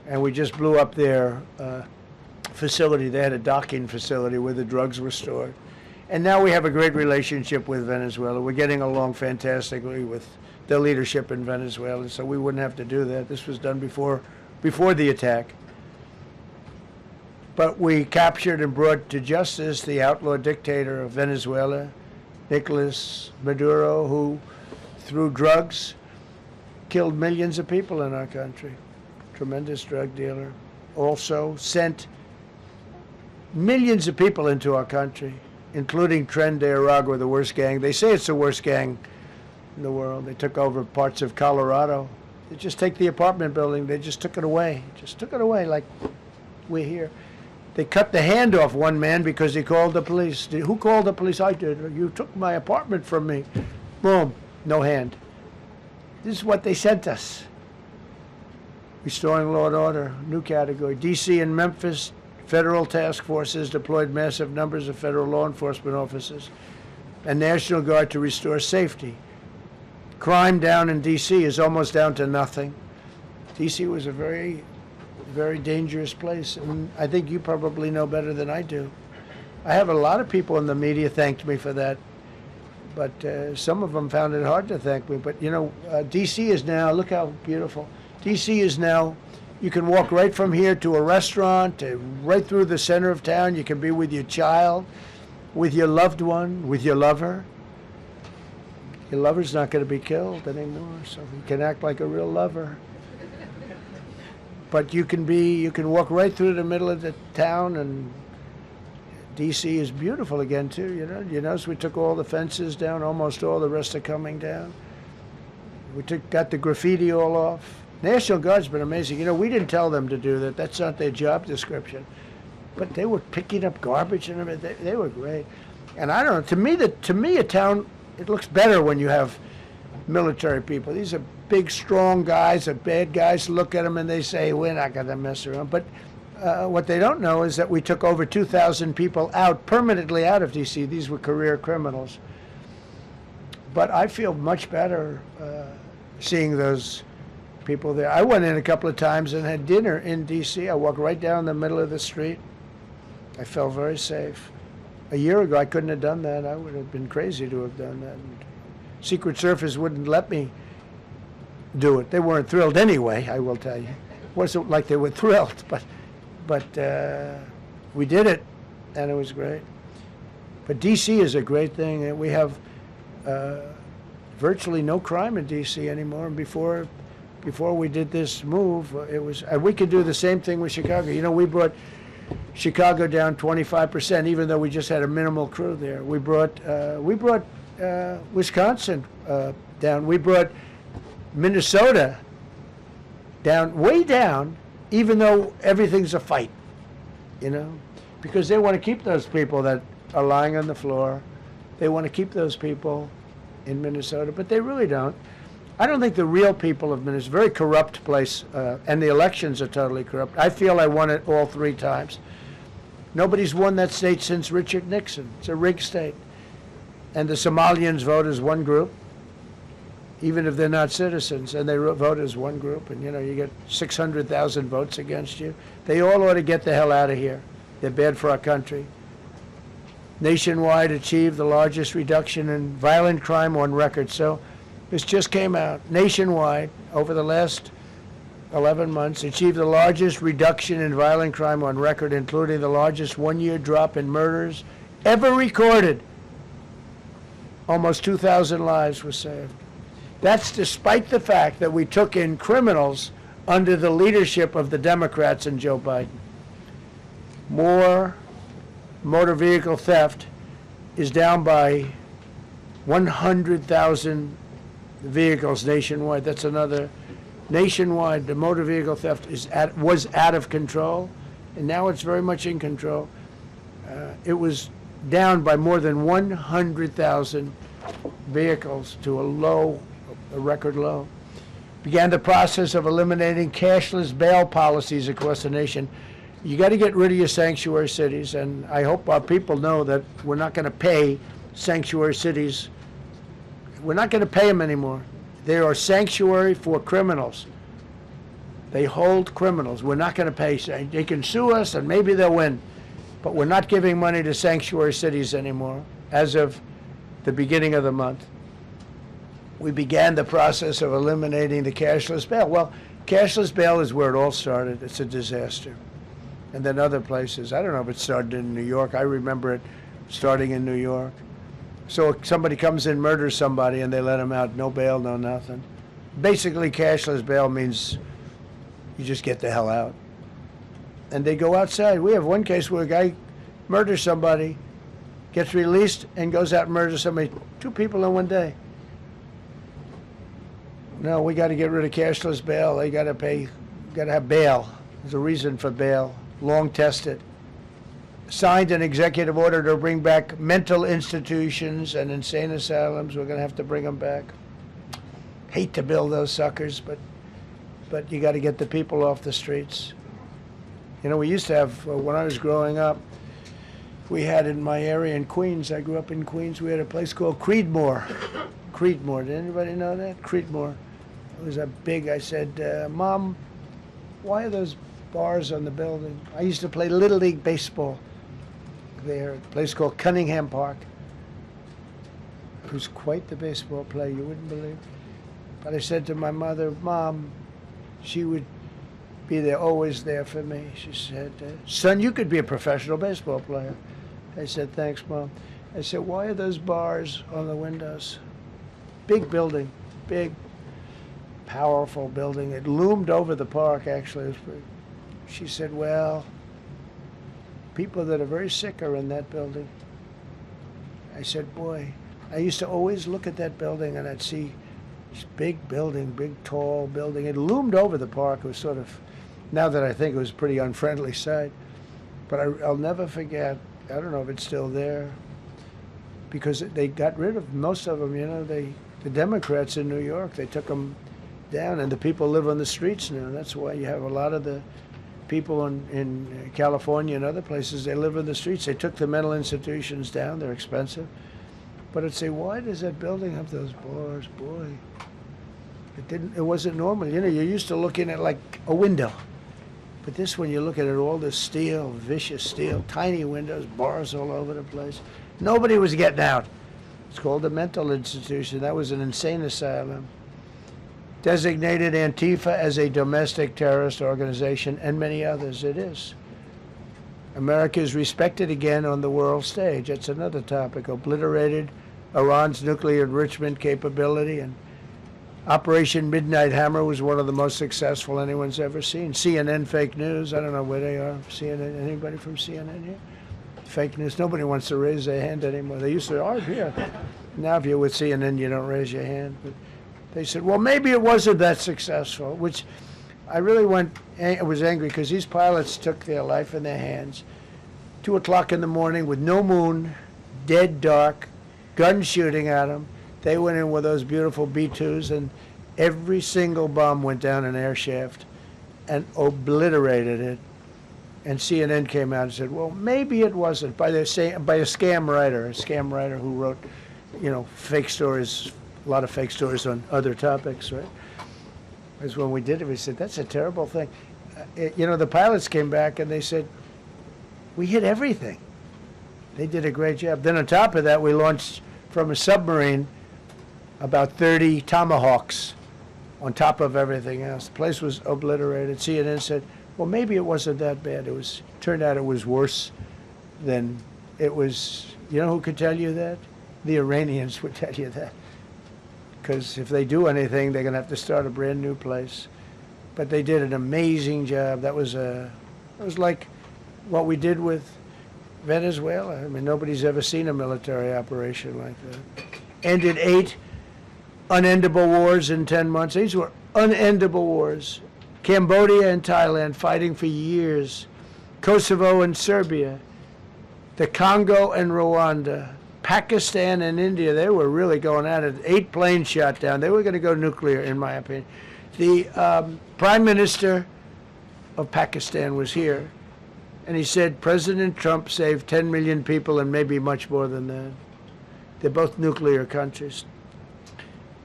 And we just blew up their facility. They had a docking facility where the drugs were stored. And now we have a great relationship with Venezuela. We're getting along fantastically with the leadership in Venezuela, so we wouldn't have to do that. This was done before the attack. But we captured and brought to justice the outlaw dictator of Venezuela, Nicolas Maduro, who, through drugs, killed millions of people in our country. Tremendous drug dealer. Also sent millions of people into our country, including Tren de Aragua, the worst gang. They say it's the worst gang in the world. They took over parts of Colorado. They just take the apartment building. They just took it away. Just took it away like we're here. They cut the hand off one man because he called the police. Who called the police? I did. You took my apartment from me. Boom, no hand. This is what they sent us. Restoring law and order, new category. D.C. and Memphis, federal task forces deployed massive numbers of federal law enforcement officers and National Guard to restore safety. Crime down in D.C. is almost down to nothing. D.C. was a very, very dangerous place, and I think you probably know better than I do. I have a lot of people in the media thanked me for that, but some of them found it hard to thank me. But, D.C. is now, look how beautiful. D.C. is now, you can walk right from here to a restaurant, right through the center of town. You can be with your child, with your loved one, with your lover. Your lover's not going to be killed anymore, so you can act like a real lover. But you can walk right through the middle of the town, and D.C. is beautiful again, too, You notice we took all the fences down, almost all, the rest are coming down. We got the graffiti all off. National Guard's been amazing. We didn't tell them to do that. That's not their job description. But they were picking up garbage and everything. They were great. And I don't know, to me a town, it looks better when you have military people. These are big, strong guys, are bad guys. Look at them and they say, we're not going to mess around. But what they don't know is that we took over 2,000 people permanently out of D.C. These were career criminals. But I feel much better seeing those people there. I went in a couple of times and had dinner in D.C. I walked right down the middle of the street. I felt very safe. A year ago, I couldn't have done that. I would have been crazy to have done that. And Secret Service wouldn't let me do it. They weren't thrilled anyway, I will tell you. It wasn't like they were thrilled, but we did it, and it was great. But D.C. is a great thing, and we have virtually no crime in D.C. anymore. And before we did this move, and we could do the same thing with Chicago. We brought Chicago down 25%, even though we just had a minimal crew there. We brought Wisconsin down. We brought Minnesota down, way down, even though everything's a fight, because they want to keep those people that are lying on the floor. They want to keep those people in Minnesota, but they really don't. I don't think the real people of Minnesota, it's a very corrupt place, and the elections are totally corrupt. I feel I won it all 3 times. Nobody's won that state since Richard Nixon. It's a rigged state. And the Somalians vote as one group, even if they're not citizens, and they vote as one group, and you get 600,000 votes against you. They all ought to get the hell out of here. They're bad for our country. Nationwide achieved the largest reduction in violent crime on record. So this just came out. Nationwide, over the last 11 months, achieved the largest reduction in violent crime on record, including the largest one-year drop in murders ever recorded. Almost 2,000 lives were saved. That's despite the fact that we took in criminals under the leadership of the Democrats and Joe Biden. More motor vehicle theft is down by 100,000 vehicles nationwide. That's another nationwide. The motor vehicle theft was out of control, and now it's very much in control. It was down by more than 100,000 vehicles to a record low. Began the process of eliminating cashless bail policies across the nation. You got to get rid of your sanctuary cities, and I hope our people know that we're not going to pay sanctuary cities. We're not going to pay them anymore. They are sanctuary for criminals. They hold criminals. We're not going to pay. They can sue us, and maybe they'll win, but we're not giving money to sanctuary cities anymore as of the beginning of the month. We began the process of eliminating the cashless bail. Well, cashless bail is where it all started. It's a disaster. And then other places. I don't know if it started in New York. I remember it starting in New York. So somebody comes in, murders somebody, and they let him out. No bail, no nothing. Basically, cashless bail means you just get the hell out. And they go outside. We have one case where a guy murders somebody, gets released, and goes out and murders somebody. 2 people in one day. No, we got to get rid of cashless bail. They got to pay, got to have bail. There's a reason for bail. Long tested. Signed an executive order to bring back mental institutions and insane asylums. We're going to have to bring them back. Hate to build those suckers, but you got to get the people off the streets. You know, we used to have, when I was growing up, we had in my area in Queens, I grew up in Queens, we had a place called Creedmoor. Creedmoor, did anybody know that? Creedmoor. It was a big, I said, Mom, why are those bars on the building? I used to play Little League baseball there, a place called Cunningham Park. He was quite the baseball player, you wouldn't believe. But I said to my mother, Mom, she would be there, always there for me. She said, son, you could be a professional baseball player. I said, thanks, Mom. I said, why are those bars on the windows? Big building, big, powerful building. It loomed over the park, actually. She said, well, people that are very sick are in that building. I said, boy, I used to always look at that building and I'd see this big building, big, tall building. It loomed over the park. It was sort of, now that I think it was a pretty unfriendly sight. But I'll never forget, I don't know if it's still there, because they got rid of most of them, you know, the Democrats in New York, they took them down, and the people live on the streets now. That's why you have a lot of the people in California and other places, they live in the streets. They took the mental institutions down. They're expensive. But I'd say, why does that building have those bars? Boy, it wasn't normal. You know, you're used to looking at like a window. But this one, you look at it, all this steel, vicious steel, tiny windows, bars all over the place. Nobody was getting out. It's called a mental institution. That was an insane asylum. Designated Antifa as a domestic terrorist organization, and many others. It is. America is respected again on the world stage. That's another topic. Obliterated Iran's nuclear enrichment capability, and Operation Midnight Hammer was one of the most successful anyone's ever seen. CNN fake news. I don't know where they are. CNN. Anybody from CNN here? Fake news. Nobody wants to raise their hand anymore. They used to, oh, here. Now if you're with CNN, you don't raise your hand. But they said, well, maybe it wasn't that successful, which I really was angry because these pilots took their life in their hands. 2 o'clock in the morning with no moon, dead dark, guns shooting at them. They went in with those beautiful B-2s, and every single bomb went down an air shaft and obliterated it. And CNN came out and said, well, maybe it wasn't, by a scam writer who wrote, you know, fake stories, a lot of fake stories on other topics, right? Because when we did it, we said, that's a terrible thing. You know, the pilots came back and they said, we hit everything. They did a great job. Then on top of that, we launched from a submarine about 30 Tomahawks on top of everything else. The place was obliterated. CNN said, well, maybe it wasn't that bad. Turned out it was worse than it was. You know who could tell you that? The Iranians would tell you that. Because if they do anything, they're going to have to start a brand new place. But they did an amazing job. It was like what we did with Venezuela. I mean, nobody's ever seen a military operation like that. Ended 8 unendable wars in 10 months. These were unendable wars. Cambodia and Thailand fighting for years. Kosovo and Serbia. The Congo and Rwanda. Pakistan and India, they were really going at it. 8 planes shot down. They were going to go nuclear, in my opinion. The Prime Minister of Pakistan was here, and he said President Trump saved 10 million people and maybe much more than that. They're both nuclear countries.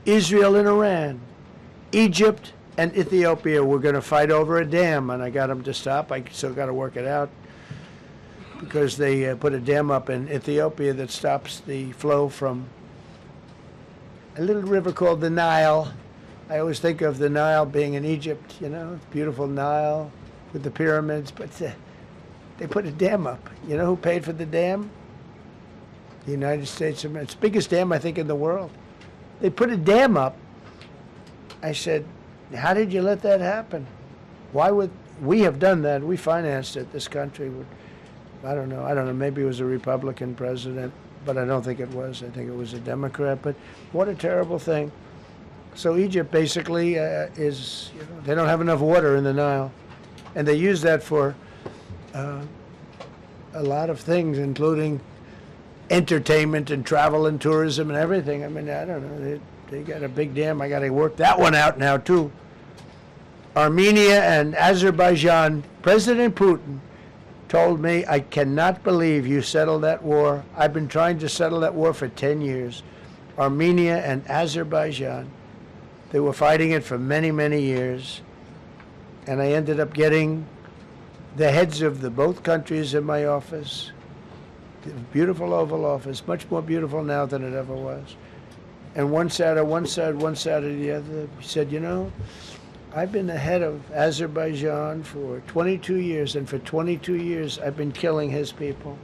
Israel and Iran. Egypt and Ethiopia were going to fight over a dam, and I got them to stop. I still got to work it out, because they put a dam up in Ethiopia that stops the flow from a little river called the Nile. I always think of the Nile being in Egypt, you know, beautiful Nile with the pyramids, but they put a dam up. You know who paid for the dam? The United States of America. It's the biggest dam, I think, in the world. They put a dam up. I said, how did you let that happen? Why would we have done that? We financed it. This country would. I don't know. Maybe it was a Republican president, but I don't think it was. I think it was a Democrat. But what a terrible thing. So Egypt basically is, you know, they don't have enough water in the Nile. And they use that for a lot of things, including entertainment and travel and tourism and everything. I mean, I don't know. They got a big dam. I got to work that one out now, too. Armenia and Azerbaijan. President Putin told me, I cannot believe you settled that war. I've been trying to settle that war for 10 years. Armenia and Azerbaijan. They were fighting it for many, many years. And I ended up getting the heads of the both countries in my office. The beautiful Oval Office, much more beautiful now than it ever was. And one sat on one side, one sat on the other. He said, you know, I've been the head of Azerbaijan for 22 years, and for 22 years I've been killing his people.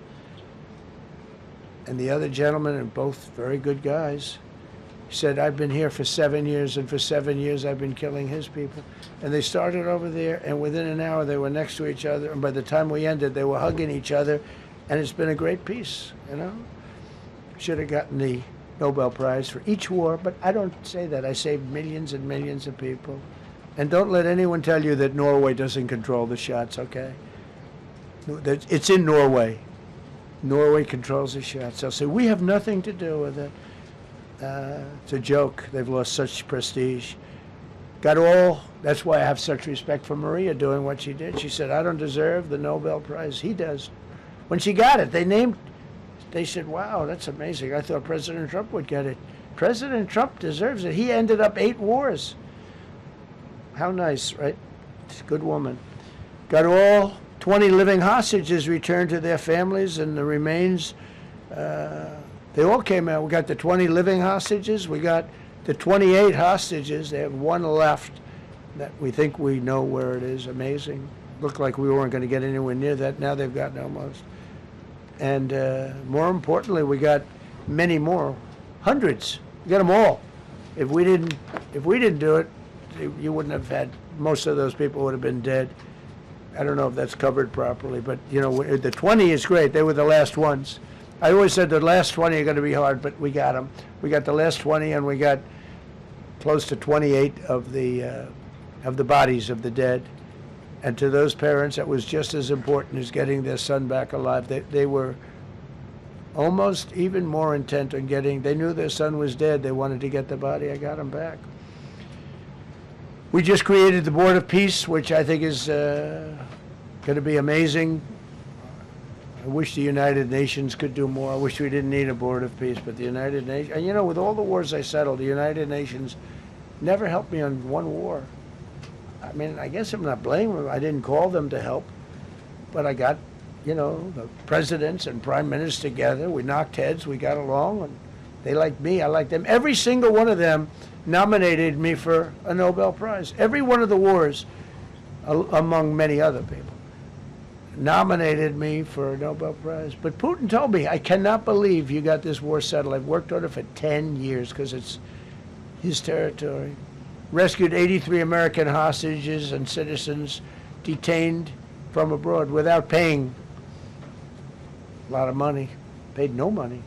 And the other gentleman, and both very good guys, said, I've been here for 7 years, and for 7 years I've been killing his people. And they started over there, and within an hour they were next to each other, and by the time we ended, they were hugging each other, and it's been a great peace, you know? Should have gotten the Nobel Prize for each war, but I don't say that. I saved millions and millions of people. And don't let anyone tell you that Norway doesn't control the shots, okay? It's in Norway. Norway controls the shots. They'll say, we have nothing to do with it. It's a joke. They've lost such prestige. That's why I have such respect for Maria doing what she did. She said, I don't deserve the Nobel Prize. He does. When she got it, they said, wow, that's amazing. I thought President Trump would get it. President Trump deserves it. He ended up 8 wars. How nice, right? It's a good woman. Got all 20 living hostages returned to their families, and the remains, they all came out. We got the 20 living hostages. We got the 28 hostages. They have 1 left that we think we know where it is. Amazing. Looked like we weren't going to get anywhere near that. Now they've gotten almost. And more importantly, we got many more, hundreds. We got them all. If we didn't do it, you wouldn't have had, most of those people would have been dead. I don't know if that's covered properly, but you know, the 20 is great. They were the last ones. I always said the last 20 are going to be hard, but we got them. We got the last 20, and we got close to 28 of the bodies of the dead. And to those parents, that was just as important as getting their son back alive. They were almost even more intent on they knew their son was dead. They wanted to get the body. I got him back. We just created the Board of Peace, which I think is going to be amazing. I wish the United Nations could do more. I wish we didn't need a Board of Peace, but the United Nations, and you know, with all the wars I settled, the United Nations never helped me on one war. I mean, I guess I'm not blaming them. I didn't call them to help, but I got, you know, the presidents and prime ministers together. We knocked heads. We got along, and they liked me. I liked them. Every single one of them nominated me for a Nobel Prize. Every one of the wars, among many other people. nominated me for a Nobel Prize. But Putin told me, I cannot believe you got this war settled. I've worked on it for 10 years because it's his territory. Rescued 83 American hostages and citizens detained from abroad without paying a lot of money. Paid no money.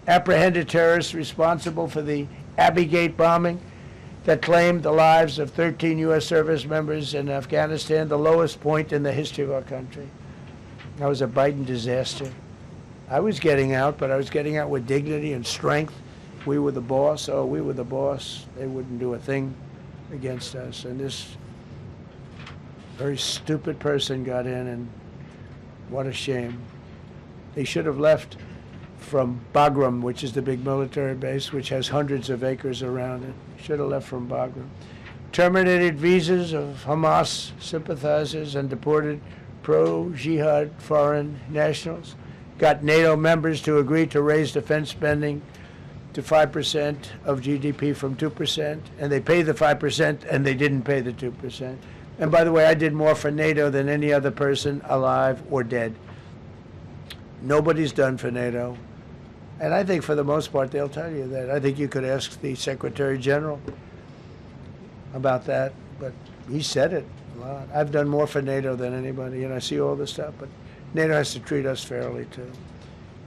Apprehended terrorists responsible for the Abbey Gate bombing that claimed the lives of 13 U.S. service members in Afghanistan, the lowest point in the history of our country. That was a Biden disaster. I was getting out, but I was getting out with dignity and strength. We were the boss. Oh, we were the boss. They wouldn't do a thing against us. And this very stupid person got in, and what a shame. They should have left from Bagram, which is the big military base, which has hundreds of acres around it. Should have left from Bagram. Terminated visas of Hamas sympathizers and deported pro-jihad foreign nationals. Got NATO members to agree to raise defense spending to 5% of GDP from 2%, and they paid the 5%, and they didn't pay the 2%. And by the way, I did more for NATO than any other person alive or dead. Nobody's done for NATO. And I think for the most part, they'll tell you that. I think you could ask the Secretary General about that, but he said it a lot. I've done more for NATO than anybody, and I see all this stuff, but NATO has to treat us fairly, too.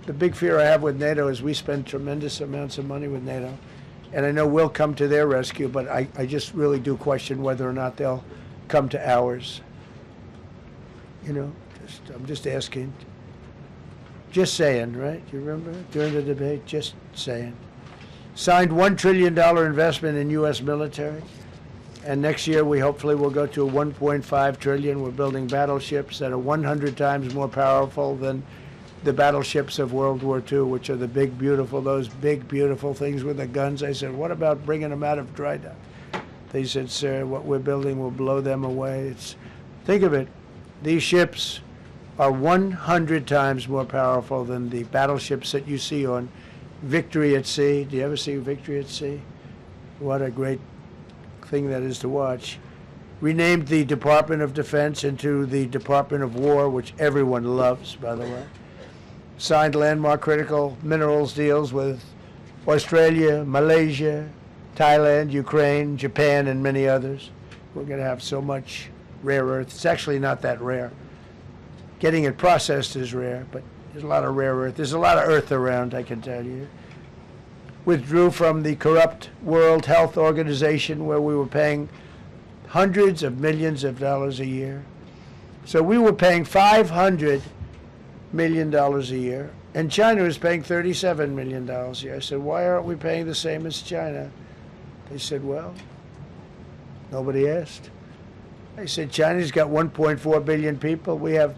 The big fear I have with NATO is we spend tremendous amounts of money with NATO, and I know we'll come to their rescue, but I just really do question whether or not they'll come to ours. You know, I'm just asking. Just saying, right? You remember during the debate? Just saying. Signed $1 trillion investment in U.S. military. And next year, we hopefully will go to a $1.5 trillion. We're building battleships that are 100 times more powerful than the battleships of World War II, which are the big, beautiful, those big, beautiful things with the guns. I said, what about bringing them out of dry dock? They said, sir, what we're building will blow them away. Think of it. These ships are 100 times more powerful than the battleships that you see on Victory at Sea. Do you ever see Victory at Sea? What a great thing that is to watch. Renamed the Department of Defense into the Department of War, which everyone loves, by the way. Signed landmark critical minerals deals with Australia, Malaysia, Thailand, Ukraine, Japan, and many others. We're going to have so much rare earth. It's actually not that rare. Getting it processed is rare, but there's a lot of rare earth. There's a lot of earth around, I can tell you. Withdrew from the corrupt World Health Organization, where we were paying hundreds of millions of dollars a year. So we were paying $500 million a year, and China was paying $37 million a year. I said, why aren't we paying the same as China? They said, well, nobody asked. I said, China's got 1.4 billion people. We have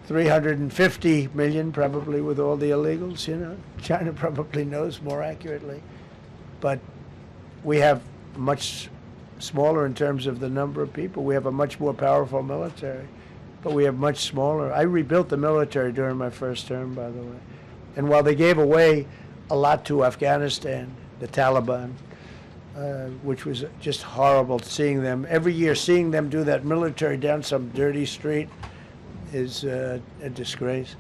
350 million, probably, with all the illegals, you know. China probably knows more accurately. But we have much smaller in terms of the number of people. We have a much more powerful military, but we have much smaller. I rebuilt the military during my first term, by the way. And while they gave away a lot to Afghanistan, the Taliban, which was just horrible seeing them, every year seeing them do that military down some dirty street is a disgrace.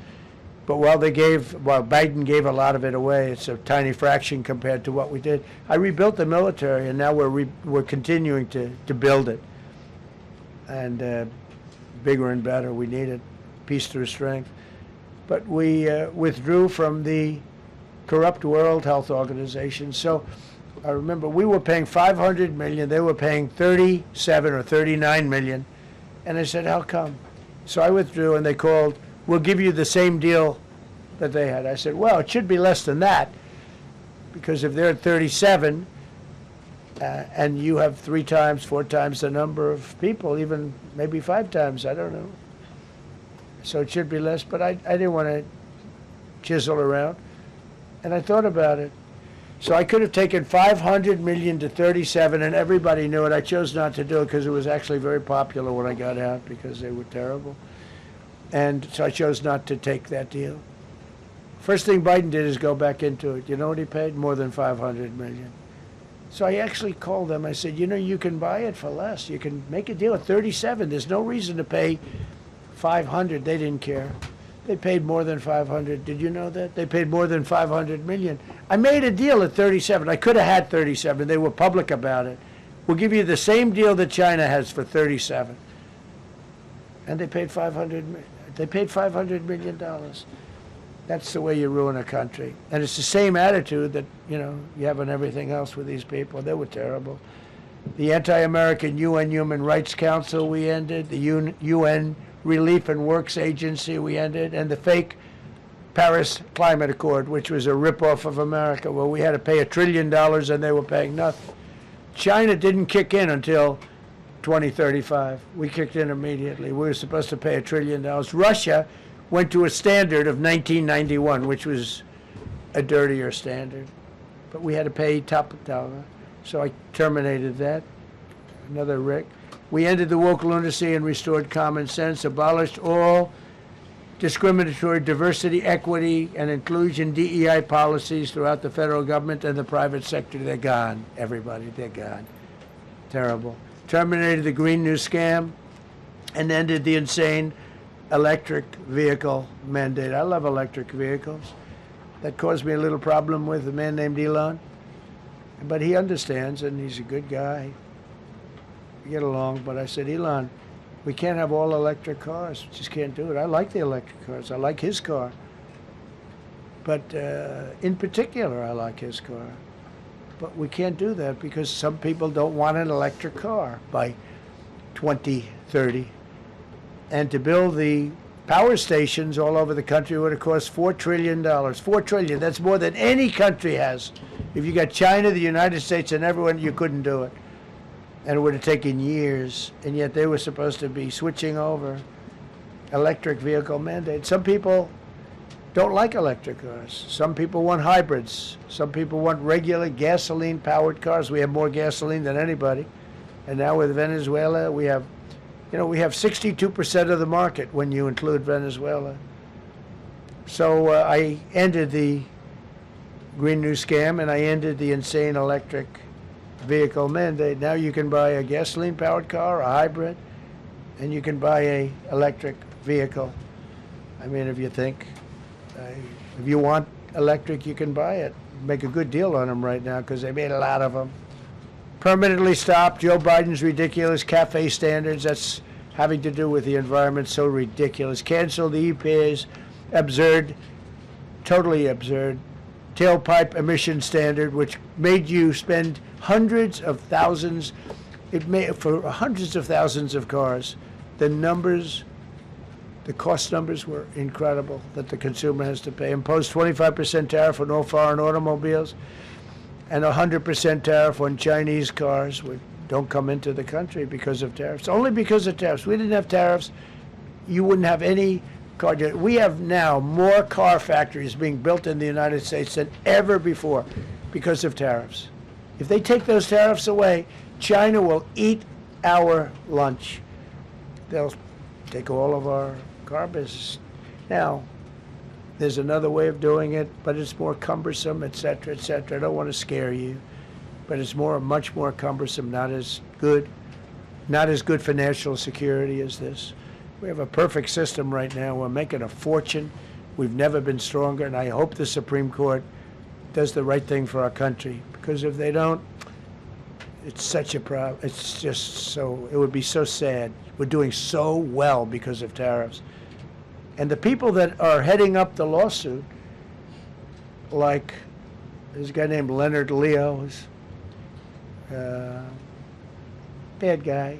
But while Biden gave a lot of it away, it's a tiny fraction compared to what we did. I rebuilt the military, and now we're continuing to build it. And bigger and better, we need it. Peace through strength. But we withdrew from the corrupt World Health Organization. So I remember we were paying $500 million. They were paying 37 or 39 million. And I said, how come? So I withdrew, and they called, we'll give you the same deal that they had. I said, well, it should be less than that, because if they're at 37 and you have 3 times, 4 times the number of people, even maybe 5 times, I don't know. So it should be less, but I didn't want to chisel around. And I thought about it. So I could have taken 500 million to 37, and everybody knew it. I chose not to do it because it was actually very popular when I got out, because they were terrible. And so I chose not to take that deal. First thing Biden did is go back into it. You know what he paid? More than 500 million. So I actually called them. I said, you know, you can buy it for less. You can make a deal at 37. There's no reason to pay 500, they didn't care. They paid more than 500. Did you know that? They paid more than 500 million. I made a deal at 37. I could have had 37. They were public about it. We'll give you the same deal that China has for 37. And they paid 500. They paid $500 million. That's the way you ruin a country. And it's the same attitude that, you have on everything else with these people. They were terrible. The anti-American UN Human Rights Council we ended. The UN Relief and Works Agency we ended. And the fake Paris Climate Accord, which was a ripoff of America, where we had to pay $1 trillion and they were paying nothing. China didn't kick in until 2035. We kicked in immediately. We were supposed to pay $1 trillion. Russia went to a standard of 1991, which was a dirtier standard. But we had to pay top dollar. So I terminated that. Another Rick. We ended the woke lunacy and restored common sense, abolished all discriminatory diversity, equity, and inclusion DEI policies throughout the federal government and the private sector. They're gone, everybody. They're gone. Terrible. Terminated the Green New Scam and ended the insane electric vehicle mandate. I love electric vehicles. That caused me a little problem with a man named Elon. But he understands, and he's a good guy. We get along, but I said, Elon, we can't have all electric cars. We just can't do it. I like the electric cars. I like his car. But in particular, I like his car. But we can't do that because some people don't want an electric car by 2030. And to build the power stations all over the country would have cost $4 trillion. $4 trillion. That's more than any country has. If you got China, the United States, and everyone, you couldn't do it. And it would have taken years. And yet they were supposed to be switching over electric vehicle mandate. Some people don't like electric cars. Some people want hybrids. Some people want regular gasoline-powered cars. We have more gasoline than anybody. And now with Venezuela, we have 62% of the market when you include Venezuela. So I ended the Green New Scam and I ended the insane electric vehicle mandate. Now you can buy a gasoline-powered car, a hybrid, and you can buy a electric vehicle. I mean, if you want electric, you can buy it. Make a good deal on them right now because they made a lot of them. Permanently stopped Joe Biden's ridiculous CAFE standards. That's having to do with the environment, so ridiculous. Canceled the EPA's absurd, totally absurd, tailpipe emission standard, which made you spend hundreds of thousands. It made for hundreds of thousands of cars. The cost numbers were incredible that the consumer has to pay. Imposed 25% tariff on all foreign automobiles and 100% tariff on Chinese cars, which don't come into the country because of tariffs. Only because of tariffs. We didn't have tariffs, you wouldn't have any car. We have now more car factories being built in the United States than ever before because of tariffs. If they take those tariffs away, China will eat our lunch. They'll take all of our car business. Now, there's another way of doing it, but it's more cumbersome, et cetera, et cetera. I don't want to scare you, but it's much more cumbersome, not as good for national security as this. We have a perfect system right now. We're making a fortune. We've never been stronger, and I hope the Supreme Court does the right thing for our country, because if they don't, it's such a problem. It's just so, it would be so sad. We're doing so well because of tariffs. And the people that are heading up the lawsuit, like there's a guy named Leonard Leo, who's bad guy,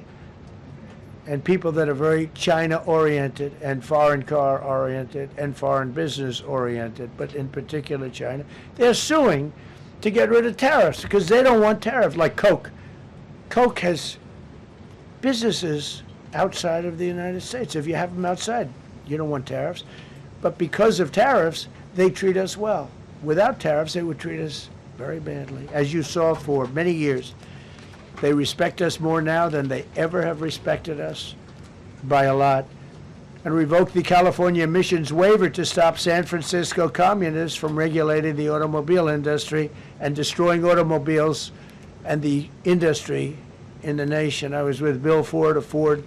and people that are very China-oriented and foreign car-oriented and foreign business-oriented, but in particular China, they're suing to get rid of tariffs because they don't want tariffs, like Coke. Coke has businesses outside of the United States. If you have them outside, you don't want tariffs. But because of tariffs, they treat us well. Without tariffs, they would treat us very badly. As you saw for many years, they respect us more now than they ever have respected us, by a lot. And revoked the California emissions waiver to stop San Francisco communists from regulating the automobile industry and destroying automobiles and the industry in the nation. I was with Bill Ford of Ford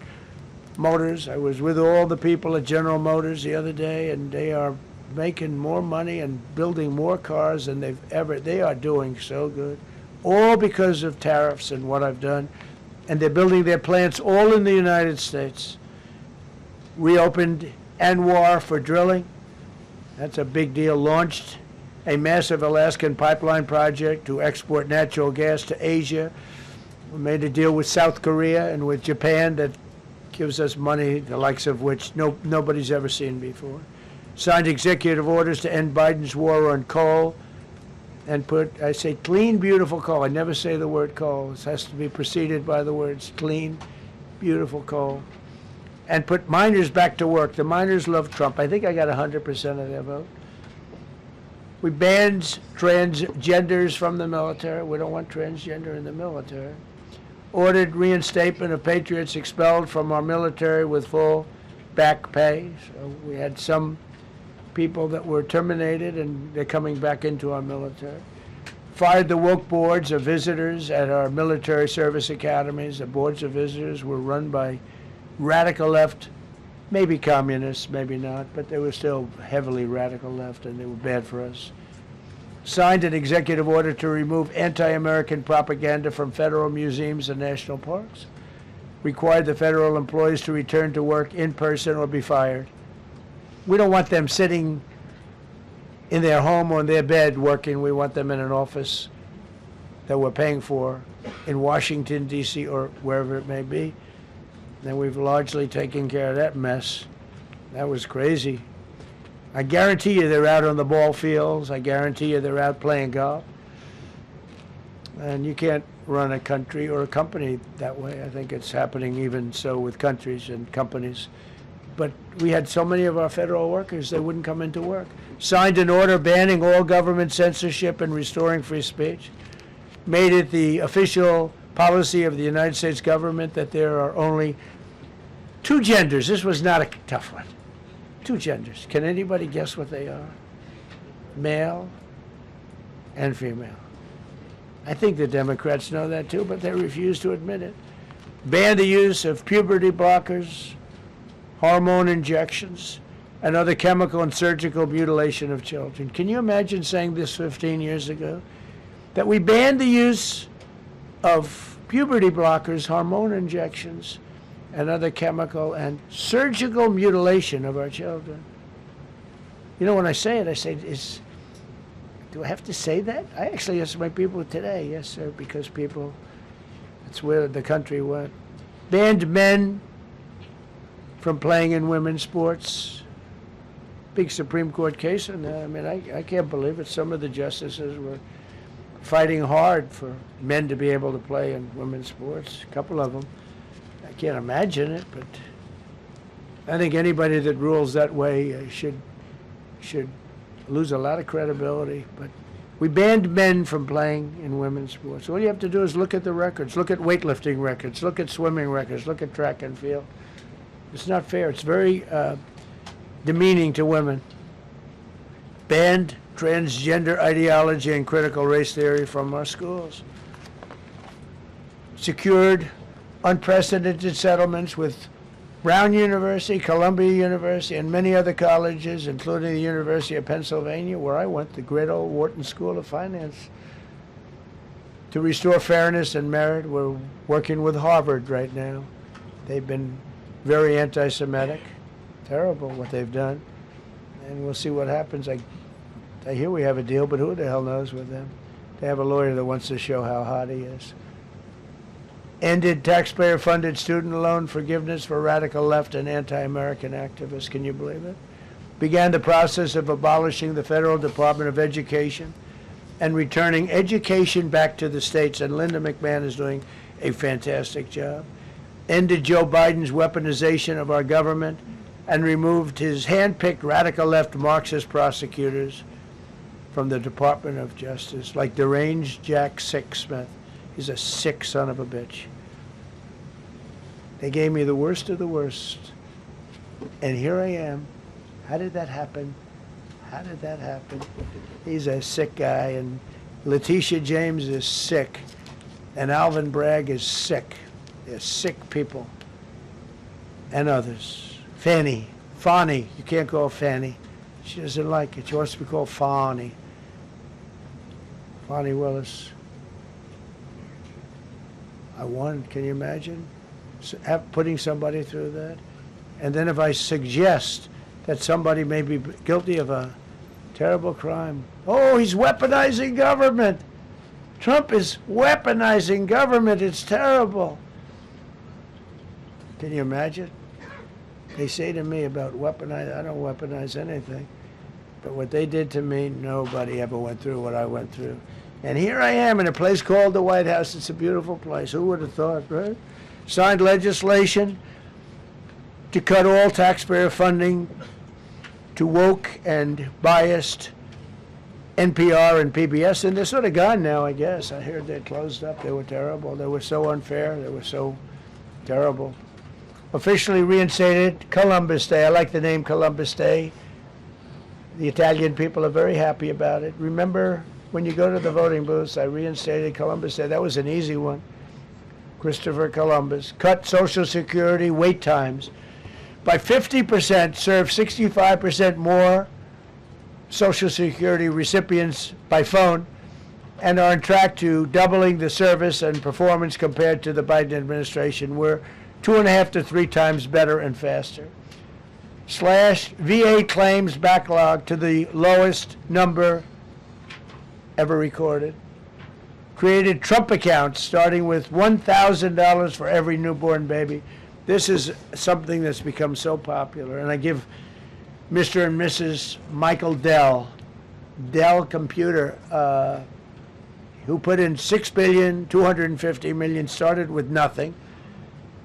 Motors. I was with all the people at General Motors the other day, and they are making more money and building more cars than they are doing so good. All because of tariffs and what I've done. And they're building their plants all in the United States. Reopened Anwar for drilling. That's a big deal. Launched a massive Alaskan pipeline project to export natural gas to Asia. We made a deal with South Korea and with Japan that gives us money, the likes of which nobody's ever seen before. Signed executive orders to end Biden's war on coal and I say clean, beautiful coal. I never say the word coal. It has to be preceded by the words clean, beautiful coal. And put miners back to work. The miners love Trump. I think I got 100% of their vote. We banned transgenders from the military. We don't want transgender in the military. Ordered reinstatement of patriots expelled from our military with full back pay. So we had some people that were terminated, and they're coming back into our military. Fired the woke boards of visitors at our military service academies. The boards of visitors were run by radical left, maybe communists, maybe not, but they were still heavily radical left, and they were bad for us. Signed an executive order to remove anti-American propaganda from federal museums and national parks. Required the federal employees to return to work in person or be fired. We don't want them sitting in their home or in their bed working. We want them in an office that we're paying for in Washington, D.C., or wherever it may be. And we've largely taken care of that mess. That was crazy. I guarantee you they're out on the ball fields. I guarantee you they're out playing golf. And you can't run a country or a company that way. I think it's happening even so with countries and companies. But we had so many of our federal workers, they wouldn't come into work. Signed an order banning all government censorship and restoring free speech. Made it the official policy of the United States government that there are only two genders. This was not a tough one. Two genders. Can anybody guess what they are? Male and female. I think the Democrats know that too, but they refuse to admit it. Ban the use of puberty blockers, hormone injections, and other chemical and surgical mutilation of children. Can you imagine saying this 15 years ago? That we banned the use of puberty blockers, hormone injections, and other chemical and surgical mutilation of our children. You know, when I say it, I say, do I have to say that? I actually ask my people today, yes, sir, because people, that's where the country went. Banned men from playing in women's sports. Big Supreme Court case, and I mean, I can't believe it. Some of the justices were fighting hard for men to be able to play in women's sports, a couple of them. I can't imagine it, but I think anybody that rules that way should lose a lot of credibility. But we banned men from playing in women's sports. All you have to do is look at the records, look at weightlifting records, look at swimming records, look at track and field. It's not fair. It's very demeaning to women. Banned transgender ideology and critical race theory from our schools. Secured unprecedented settlements with Brown University, Columbia University, and many other colleges, including the University of Pennsylvania, where I went, the great old Wharton School of Finance. To restore fairness and merit, we're working with Harvard right now. They've been very anti-Semitic. Terrible what they've done. And we'll see what happens. I hear we have a deal, but who the hell knows with them? They have a lawyer that wants to show how hot he is. Ended taxpayer-funded student loan forgiveness for radical left and anti-American activists. Can you believe it? Began the process of abolishing the Federal Department of Education and returning education back to the states. And Linda McMahon is doing a fantastic job. Ended Joe Biden's weaponization of our government and removed his hand-picked radical left Marxist prosecutors from the Department of Justice, like deranged Jack Smith. He's a sick son of a bitch. They gave me the worst of the worst. And here I am. How did that happen? How did that happen? He's a sick guy, and Letitia James is sick, and Alvin Bragg is sick. They're sick people. and others. Fani, you can't call Fanny. She doesn't like it. She wants to be called Fani. Fani Willis. I won, can you imagine? Putting somebody through that? And then if I suggest that somebody may be guilty of a terrible crime, oh, he's weaponizing government. Trump is weaponizing government. It's terrible. Can you imagine? They say to me about weaponize, I don't weaponize anything. But what they did to me, nobody ever went through what I went through. And here I am in a place called the White House. It's a beautiful place. Who would have thought, right? Signed legislation to cut all taxpayer funding to woke and biased NPR and PBS. And they're sort of gone now, I guess. I heard they closed up. They were terrible. They were so unfair. They were so terrible. Officially reinstated Columbus Day. I like the name Columbus Day. The Italian people are very happy about it. Remember, when you go to the voting booths, I reinstated Columbus Day. That was an easy one. Christopher Columbus. Cut Social Security wait times by 50%, serve 65% more Social Security recipients by phone, and are on track to doubling the service and performance compared to the Biden administration. We're 2.5 to 3 times better and faster. Slash VA claims backlog to the lowest number ever recorded. Created Trump accounts starting with $1,000 for every newborn baby. This is something that's become so popular. And I give Mr. and Mrs. Michael Dell Computer, who put in $6.25 billion, started with nothing.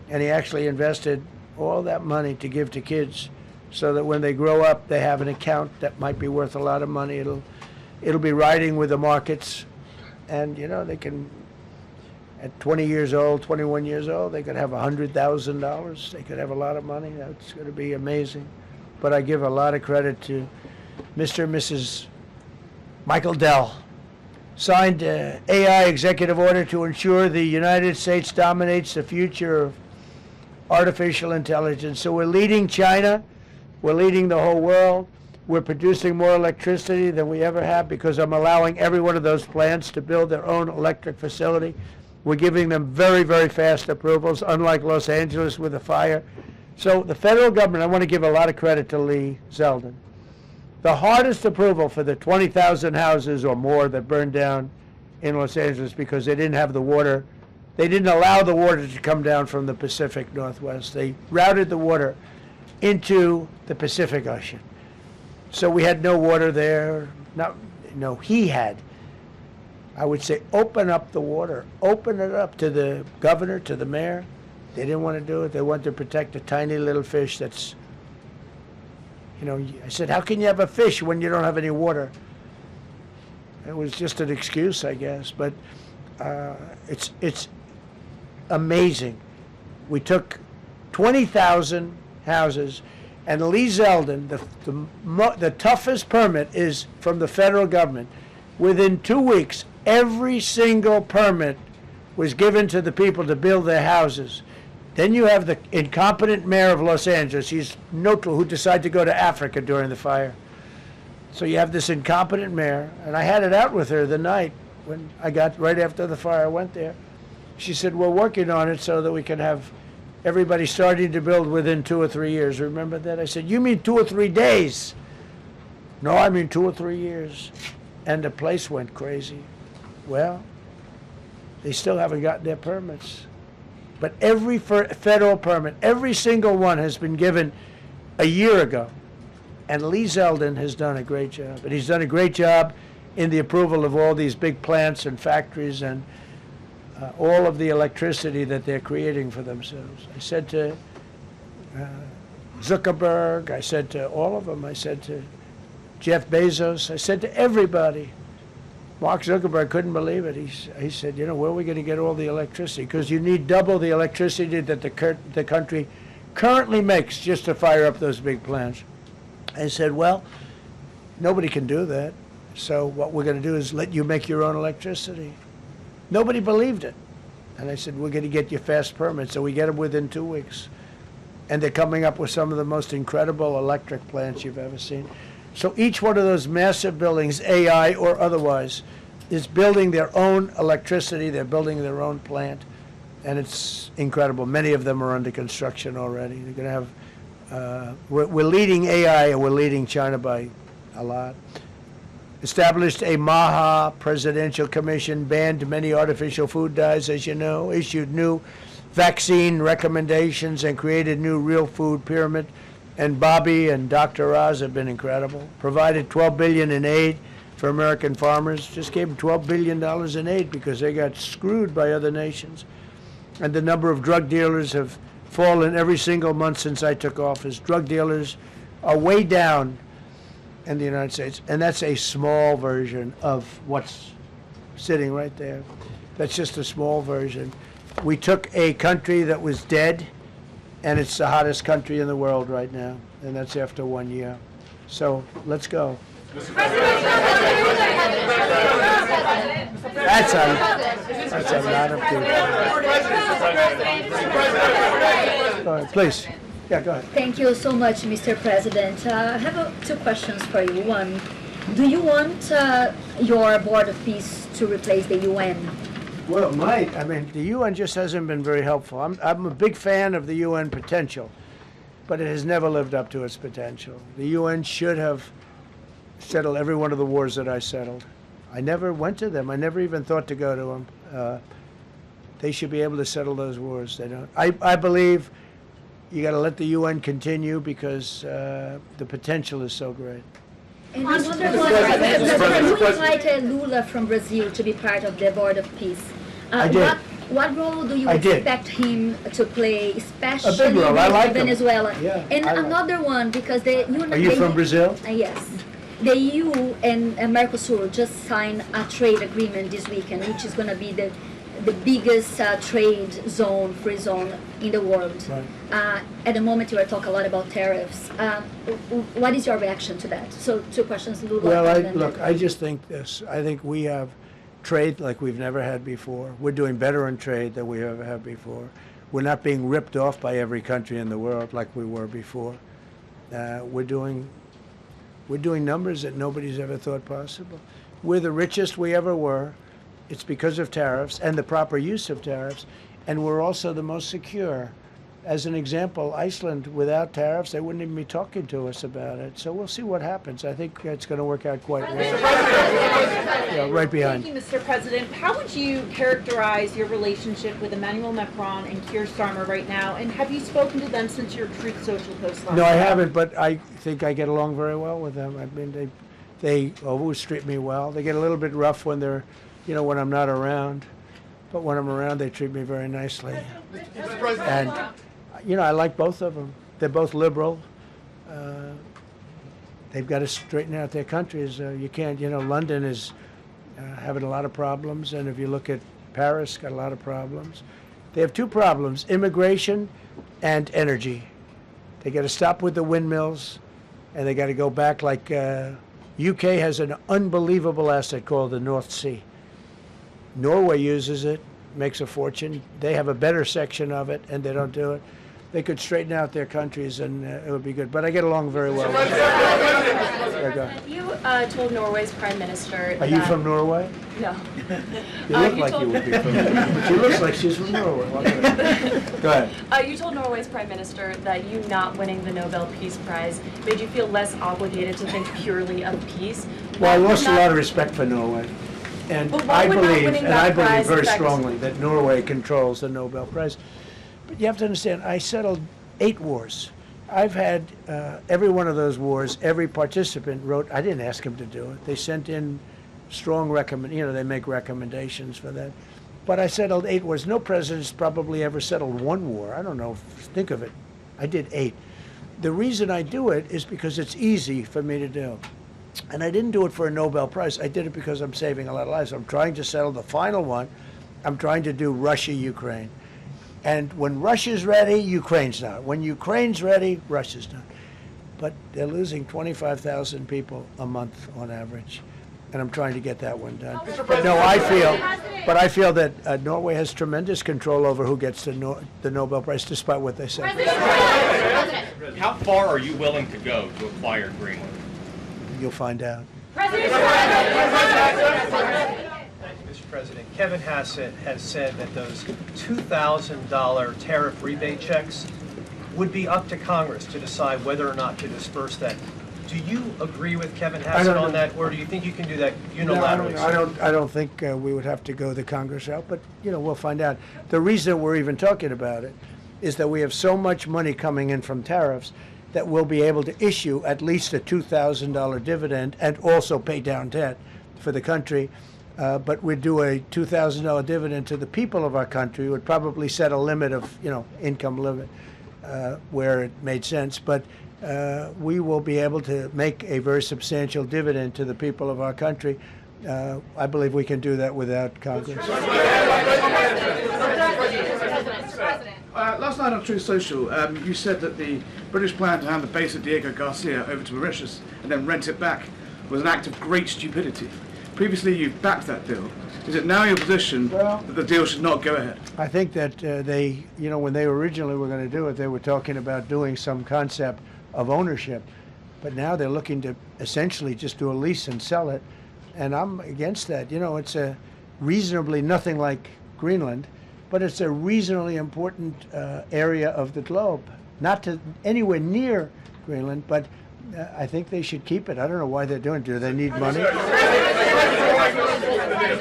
And he actually invested all that money to give to kids so that when they grow up, they have an account that might be worth a lot of money. It'll be riding with the markets. And, you know, they can, at 20 years old, 21 years old, they could have $100,000. They could have a lot of money. That's going to be amazing. But I give a lot of credit to Mr. and Mrs. Michael Dell. Signed AI executive order to ensure the United States dominates the future of artificial intelligence. So we're leading China. We're leading the whole world. We're producing more electricity than we ever have because I'm allowing every one of those plants to build their own electric facility. We're giving them very, very fast approvals, unlike Los Angeles with the fire. So the federal government, I want to give a lot of credit to Lee Zeldin. The hardest approval for the 20,000 houses or more that burned down in Los Angeles because they didn't have the water. They didn't allow the water to come down from the Pacific Northwest. They routed the water into the Pacific Ocean. So we had no water there. No, he had. I would say open up the water. Open it up to the governor, to the mayor. They didn't want to do it. They wanted to protect a tiny little fish that's, you know, I said, how can you have a fish when you don't have any water? It was just an excuse, I guess. But it's amazing. We took 20,000 houses, and Lee Zeldin, the toughest permit is from the federal government. Within 2 weeks, every single permit was given to the people to build their houses. Then you have the incompetent mayor of Los Angeles. He's neutral, who decided to go to Africa during the fire. So you have this incompetent mayor, and I had it out with her the night when I got, right after the fire, I went there. She said, we're working on it so that we can have everybody starting to build within 2 or 3 years. Remember that? I said, you mean 2 or 3 days? No, I mean 2 or 3 years. And the place went crazy. Well, they still haven't gotten their permits. But every federal permit, every single one has been given a year ago. And Lee Zeldin has done a great job. And he's done a great job in the approval of all these big plants and factories and all of the electricity that they're creating for themselves. I said to Zuckerberg, I said to all of them, I said to Jeff Bezos, I said to everybody. Mark Zuckerberg couldn't believe it. He said, you know, where are we going to get all the electricity? Because you need double the electricity that the country currently makes just to fire up those big plants. I said, well, nobody can do that. So what we're going to do is let you make your own electricity. Nobody believed it. And I said, we're going to get you fast permits. So we get them within 2 weeks. and they're coming up with some of the most incredible electric plants you've ever seen. So each one of those massive buildings, AI or otherwise, is building their own electricity, they're building their own plant, and it's incredible. Many of them are under construction already. They're going to have, we're leading AI, and we're leading China by a lot. Established a MAHA presidential commission, banned many artificial food dyes, as you know, issued new vaccine recommendations, and created new real food pyramid. And Bobby and Dr. Oz have been incredible. Provided $12 billion in aid for American farmers. Just gave them $12 billion in aid because they got screwed by other nations. And the number of drug dealers have fallen every single month since I took office. Drug dealers are way down in the United States, and that's a small version of what's sitting right there. That's just a small version. We took a country that was dead, and it's the hottest country in the world right now, and that's after 1 year. So let's go. That's a lot of people. Go ahead, please. Yeah, go ahead. Thank you so much, Mr. President. I have two questions for you. One, do you want your Board of Peace to replace the UN? Well, it might. I mean, the UN just hasn't been very helpful. I'm a big fan of the UN potential, but it has never lived up to its potential. The UN should have settled every one of the wars that I settled. I never went to them. I never even thought to go to them. They should be able to settle those wars. They don't. I believe you got to let the UN continue because the potential is so great. And I wonder you invited Lula from Brazil to be part of the Board of Peace. I did. What role do you I did. expect him to play, especially A big role. I like him. Venezuela? Yeah, And I like another one, because the Are you from Brazil? Yes. The EU and Mercosur just signed a trade agreement this weekend, which is going to be the biggest trade zone, free zone in the world. Right. At the moment, you are talking a lot about tariffs. What is your reaction to that? So, two questions, Lula. Well, look, I just think this. I think we have trade like we've never had before. We're doing better in trade than we ever have before. We're not being ripped off by every country in the world like we were before. We're doing numbers that nobody's ever thought possible. We're the richest we ever were. It's because of tariffs and the proper use of tariffs, and we're also the most secure. As an example, Iceland, without tariffs, they wouldn't even be talking to us about it. So we'll see what happens. I think it's going to work out quite well. Yeah, right behind. Thank you, Mr. President. How would you characterize your relationship with Emmanuel Macron and Keir Starmer right now? And have you spoken to them since your Truth Social post last No, I night? haven't, but I think I get along very well with them. I mean, they always treat me well. They get a little bit rough when they're, when I'm not around. But when I'm around, they treat me very nicely. And, I like both of them. They're both liberal. They've got to straighten out their countries. You can't, London is having a lot of problems. And if you look at Paris, got a lot of problems. They have two problems, immigration and energy. They got to stop with the windmills, and they got to go back like UK has an unbelievable asset called the North Sea. Norway uses it, makes a fortune. They have a better section of it, and they don't do it. They could straighten out their countries, and it would be good. But I get along very well with them. Yeah, go ahead. You told Norway's prime minister. Are you from Norway? No. You look like you would be from Norway. She looks like she's from Norway. Go ahead. You told Norway's prime minister that you not winning the Nobel Peace Prize made you feel less obligated to think purely of peace. Well, I lost a lot of respect for Norway. And I believe very strongly that Norway controls the Nobel Prize. But you have to understand, I settled 8 wars. I've had every one of those wars, every participant wrote, I didn't ask them to do it. They sent in strong they make recommendations for that. But I settled 8 wars. No president's probably ever settled 1 war. I don't know, think of it. I did 8. The reason I do it is because it's easy for me to do. And I didn't do it for a Nobel Prize. I did it because I'm saving a lot of lives. I'm trying to settle the final one. I'm trying to do Russia-Ukraine. And when Russia's ready, Ukraine's not. When Ukraine's ready, Russia's not. But they're losing 25,000 people a month on average. And I'm trying to get that one done. But no, I feel that Norway has tremendous control over who gets the Nobel Prize, despite what they say. How far are you willing to go to acquire Greenland? You'll find out. Mr. President, Kevin Hassett has said that those $2,000 tariff rebate checks would be up to Congress to decide whether or not to disperse that. Do you agree with Kevin Hassett on that, or do you think you can do that unilaterally? No, I don't think we would have to go the Congress route, but we'll find out. The reason we're even talking about it is that we have so much money coming in from tariffs that we'll be able to issue at least a $2,000 dividend and also pay down debt for the country. But we'd do a $2,000 dividend to the people of our country. Would probably set a limit of, income limit where it made sense. But we will be able to make a very substantial dividend to the people of our country. I believe we can do that without Congress. Last night on Truth Social, you said that the British plan to hand the base at Diego Garcia over to Mauritius and then rent it back was an act of great stupidity. Previously, you've backed that deal. Is it now your position that the deal should not go ahead? I think that they, when they originally were going to do it, they were talking about doing some concept of ownership. But now they're looking to essentially just do a lease and sell it. And I'm against that. It's a reasonably nothing like Greenland, but it's a reasonably important area of the globe. Not to anywhere near Greenland, but I think they should keep it. I don't know why they're doing it. Do they need money?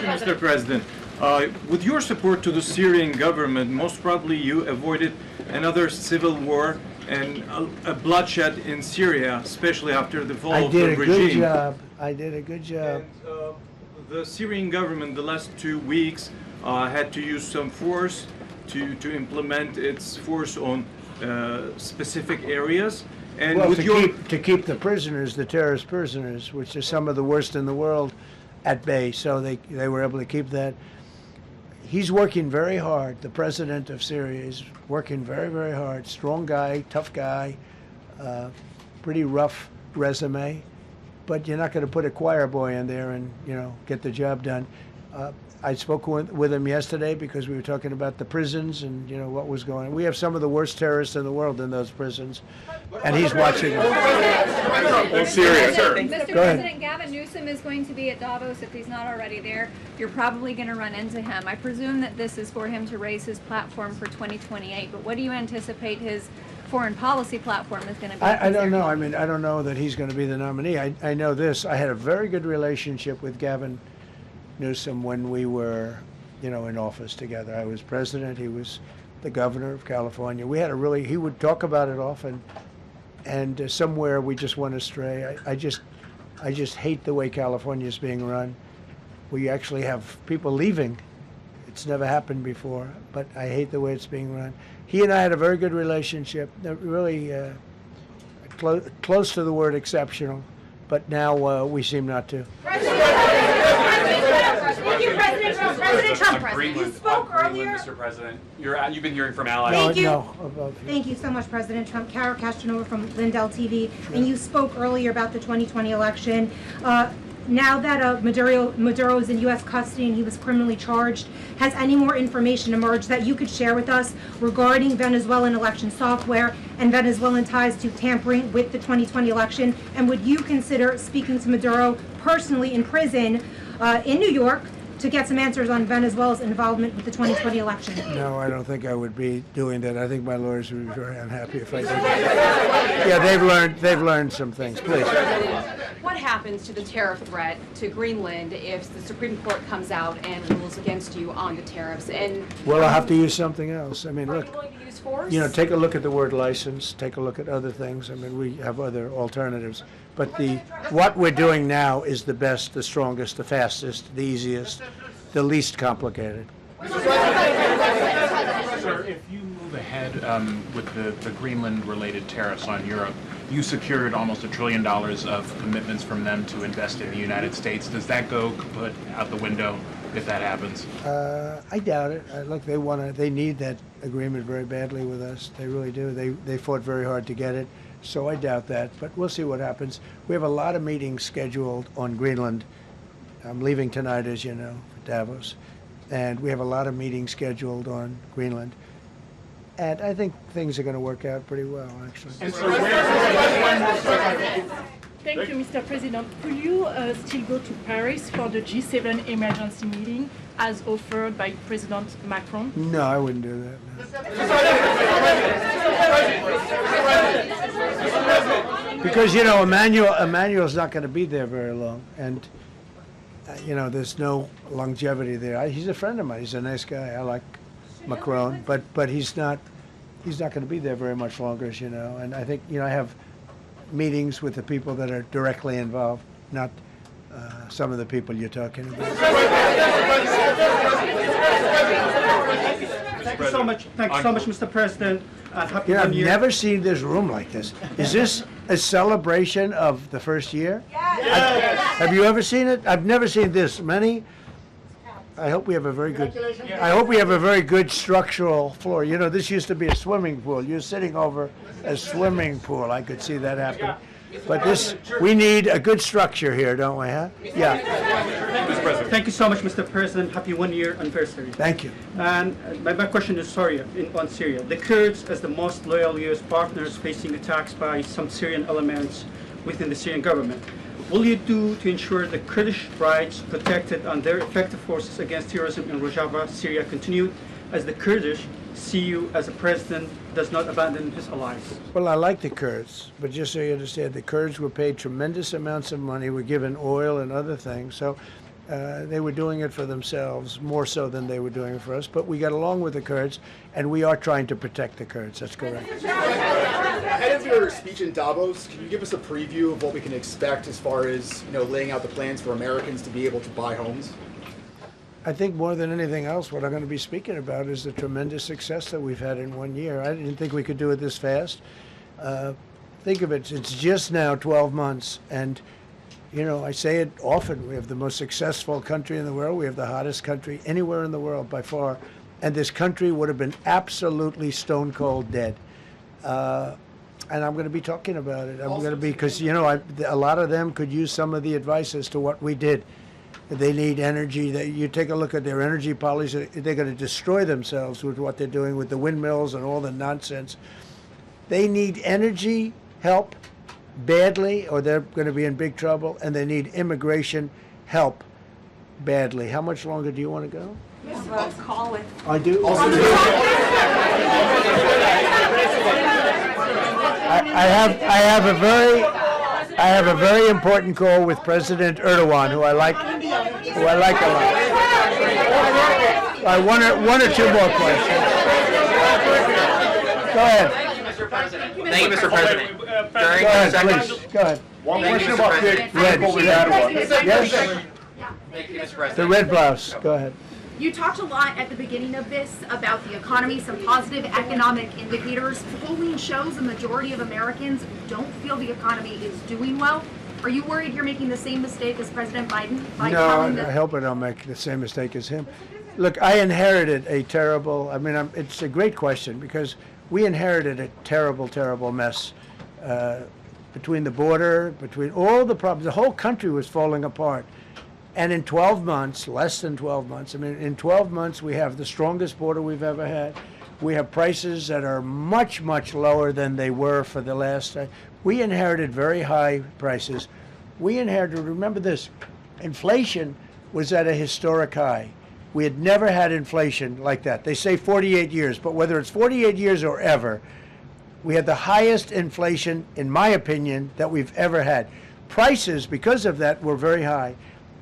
Mr. President, with your support to the Syrian government, most probably you avoided another civil war and a bloodshed in Syria, especially after the fall of the regime. I did a good job. I did a good job. And, the Syrian government, the last 2 weeks, had to use some force to implement its force on specific areas. And Well, with to keep the prisoners, the terrorist prisoners, which are some of the worst in the world, at bay. So they were able to keep that. He's working very hard. The president of Syria is working very, very hard. Strong guy, tough guy, pretty rough resume. But you're not going to put a choir boy in there and, get the job done. I spoke with him yesterday because we were talking about the prisons and, what was going on. We have some of the worst terrorists in the world in those prisons, and he's watching them. Syria, sir. Mr. Go ahead. President, Gavin Newsom is going to be at Davos if he's not already there. You're probably going to run into him. I presume that this is for him to raise his platform for 2028, but what do you anticipate his foreign policy platform is going to be? I don't know. I mean, I don't know that he's going to be the nominee. I know this. I had a very good relationship with Gavin Newsom when we were, in office together. I was president. He was the governor of California. We had he would talk about it often, and somewhere we just went astray. I just hate the way California is being run. We actually have people leaving. It's never happened before, but I hate the way it's being run. He and I had a very good relationship, really close to the word exceptional, but now we seem not to. Thank you, President Trump. President Trump, you spoke earlier. Mr. President, you've been hearing from allies. Thank you. Above you. Thank you so much, President Trump. Kara Castanova from NDTV. And you spoke earlier about the 2020 election. Now that Maduro is in U.S. custody and he was criminally charged, has any more information emerged that you could share with us regarding Venezuelan election software and Venezuelan ties to tampering with the 2020 election? And would you consider speaking to Maduro personally in prison in New York to get some answers on Venezuela's involvement with the 2020 election? No, I don't think I would be doing that. I think my lawyers would be very unhappy if I did that. Yeah, they've learned some things. Please. What happens to the tariff threat to Greenland if the Supreme Court comes out and rules against you on the tariffs? And Well, I'll have to use something else. I mean, are look, you willing to use force? take a look at the word license, take a look at other things. I mean, we have other alternatives. But what we're doing now is the best, the strongest, the fastest, the easiest, the least complicated. Sir, if you move ahead with the Greenland-related tariffs on Europe, you secured almost $1 trillion of commitments from them to invest in the United States. Does that go kaput out the window if that happens? I doubt it. Look, they need that agreement very badly with us. They really do. They fought very hard to get it. So I doubt that, but we'll see what happens. We have a lot of meetings scheduled on Greenland. I'm leaving tonight, as you know, for Davos, and we have a lot of meetings scheduled on Greenland. And I think things are going to work out pretty well, actually. Thank you, Mr. President. Could you still go to Paris for the G7 emergency meeting as offered by President Macron? No, I wouldn't do that. No. Because, you know, Emmanuel's not going to be there very long. And, you know, there's no longevity there. He's a friend of mine. He's a nice guy. I like Macron. But he's not going to be there very much longer, as you know. And I think, you know, I have meetings with the people that are directly involved, not some of the people you're talking about. Thank you so much. Thank you so much, Mr. President. Happy You know, New I've Year. never seen this room like this. Is this a celebration of the first year? Yes. Have you ever seen it? I've never seen this many. I hope we have a very good. I hope we have a very good structural floor. You know, this used to be a swimming pool. You're sitting over a swimming pool. I could see that happening. But this, we need a good structure here, don't we? Huh? Yeah. Thank you so much, Mr. President. Happy 1 year anniversary. Thank you. And my question is on Syria. The Kurds, as the most loyal U.S. partners, facing attacks by some Syrian elements within the Syrian government. Will you do to ensure the Kurdish rights protected and their effective forces against terrorism in Rojava, Syria continued, as the Kurdish see you as a president does not abandon his allies? Well, I like the Kurds, but just so you understand, the Kurds were paid tremendous amounts of money, were given oil and other things, so they were doing it for themselves, more so than they were doing it for us, but we got along with the Kurds, and we are trying to protect the Kurds, that's correct. Ahead of your speech in Davos, can you give us a preview of what we can expect as far as, you know, laying out the plans for Americans to be able to buy homes? I think more than anything else, what I'm going to be speaking about is the tremendous success that we've had in 1 year. I didn't think we could do it this fast. Think of it, it's just now 12 months, and you know, I say it often, we have the most successful country in the world, we have the hottest country anywhere in the world by far, and this country would have been absolutely stone cold dead. And I'm going to be talking about it. I'm going to be, because, you know, a lot of them could use some of the advice as to what we did. They need energy. You take a look at their energy policy, they're going to destroy themselves with what they're doing with the windmills and all the nonsense. They need energy help badly, or they're going to be in big trouble, and they need immigration help badly. How much longer do you want to go? Call with. I do. I have a very important call with President Erdogan, who I like a lot. One or two more questions. Go ahead. Thank you, Mr. President. During Go ahead, the second, please. Go ahead. One Thank you, question Mr. about President. Yes. Thank you, Mr. President. The red blouse. Go ahead. You talked a lot at the beginning of this about the economy, some positive economic indicators. Polling shows a majority of Americans don't feel the economy is doing well. Are you worried you're making the same mistake as President Biden? No, I hope I don't make the same mistake as him. Look, I inherited a terrible, it's a great question, because we inherited a terrible, terrible mess between the border, between all the problems. The whole country was falling apart. And in 12 months, less than 12 months, in 12 months, we have the strongest border we've ever had. We have prices that are much, much lower than they were for the last time. We inherited very high prices. We inherited, remember this, inflation was at a historic high. We had never had inflation like that. They say 48 years, but whether it's 48 years or ever, we had the highest inflation, in my opinion, that we've ever had. Prices, because of that, were very high.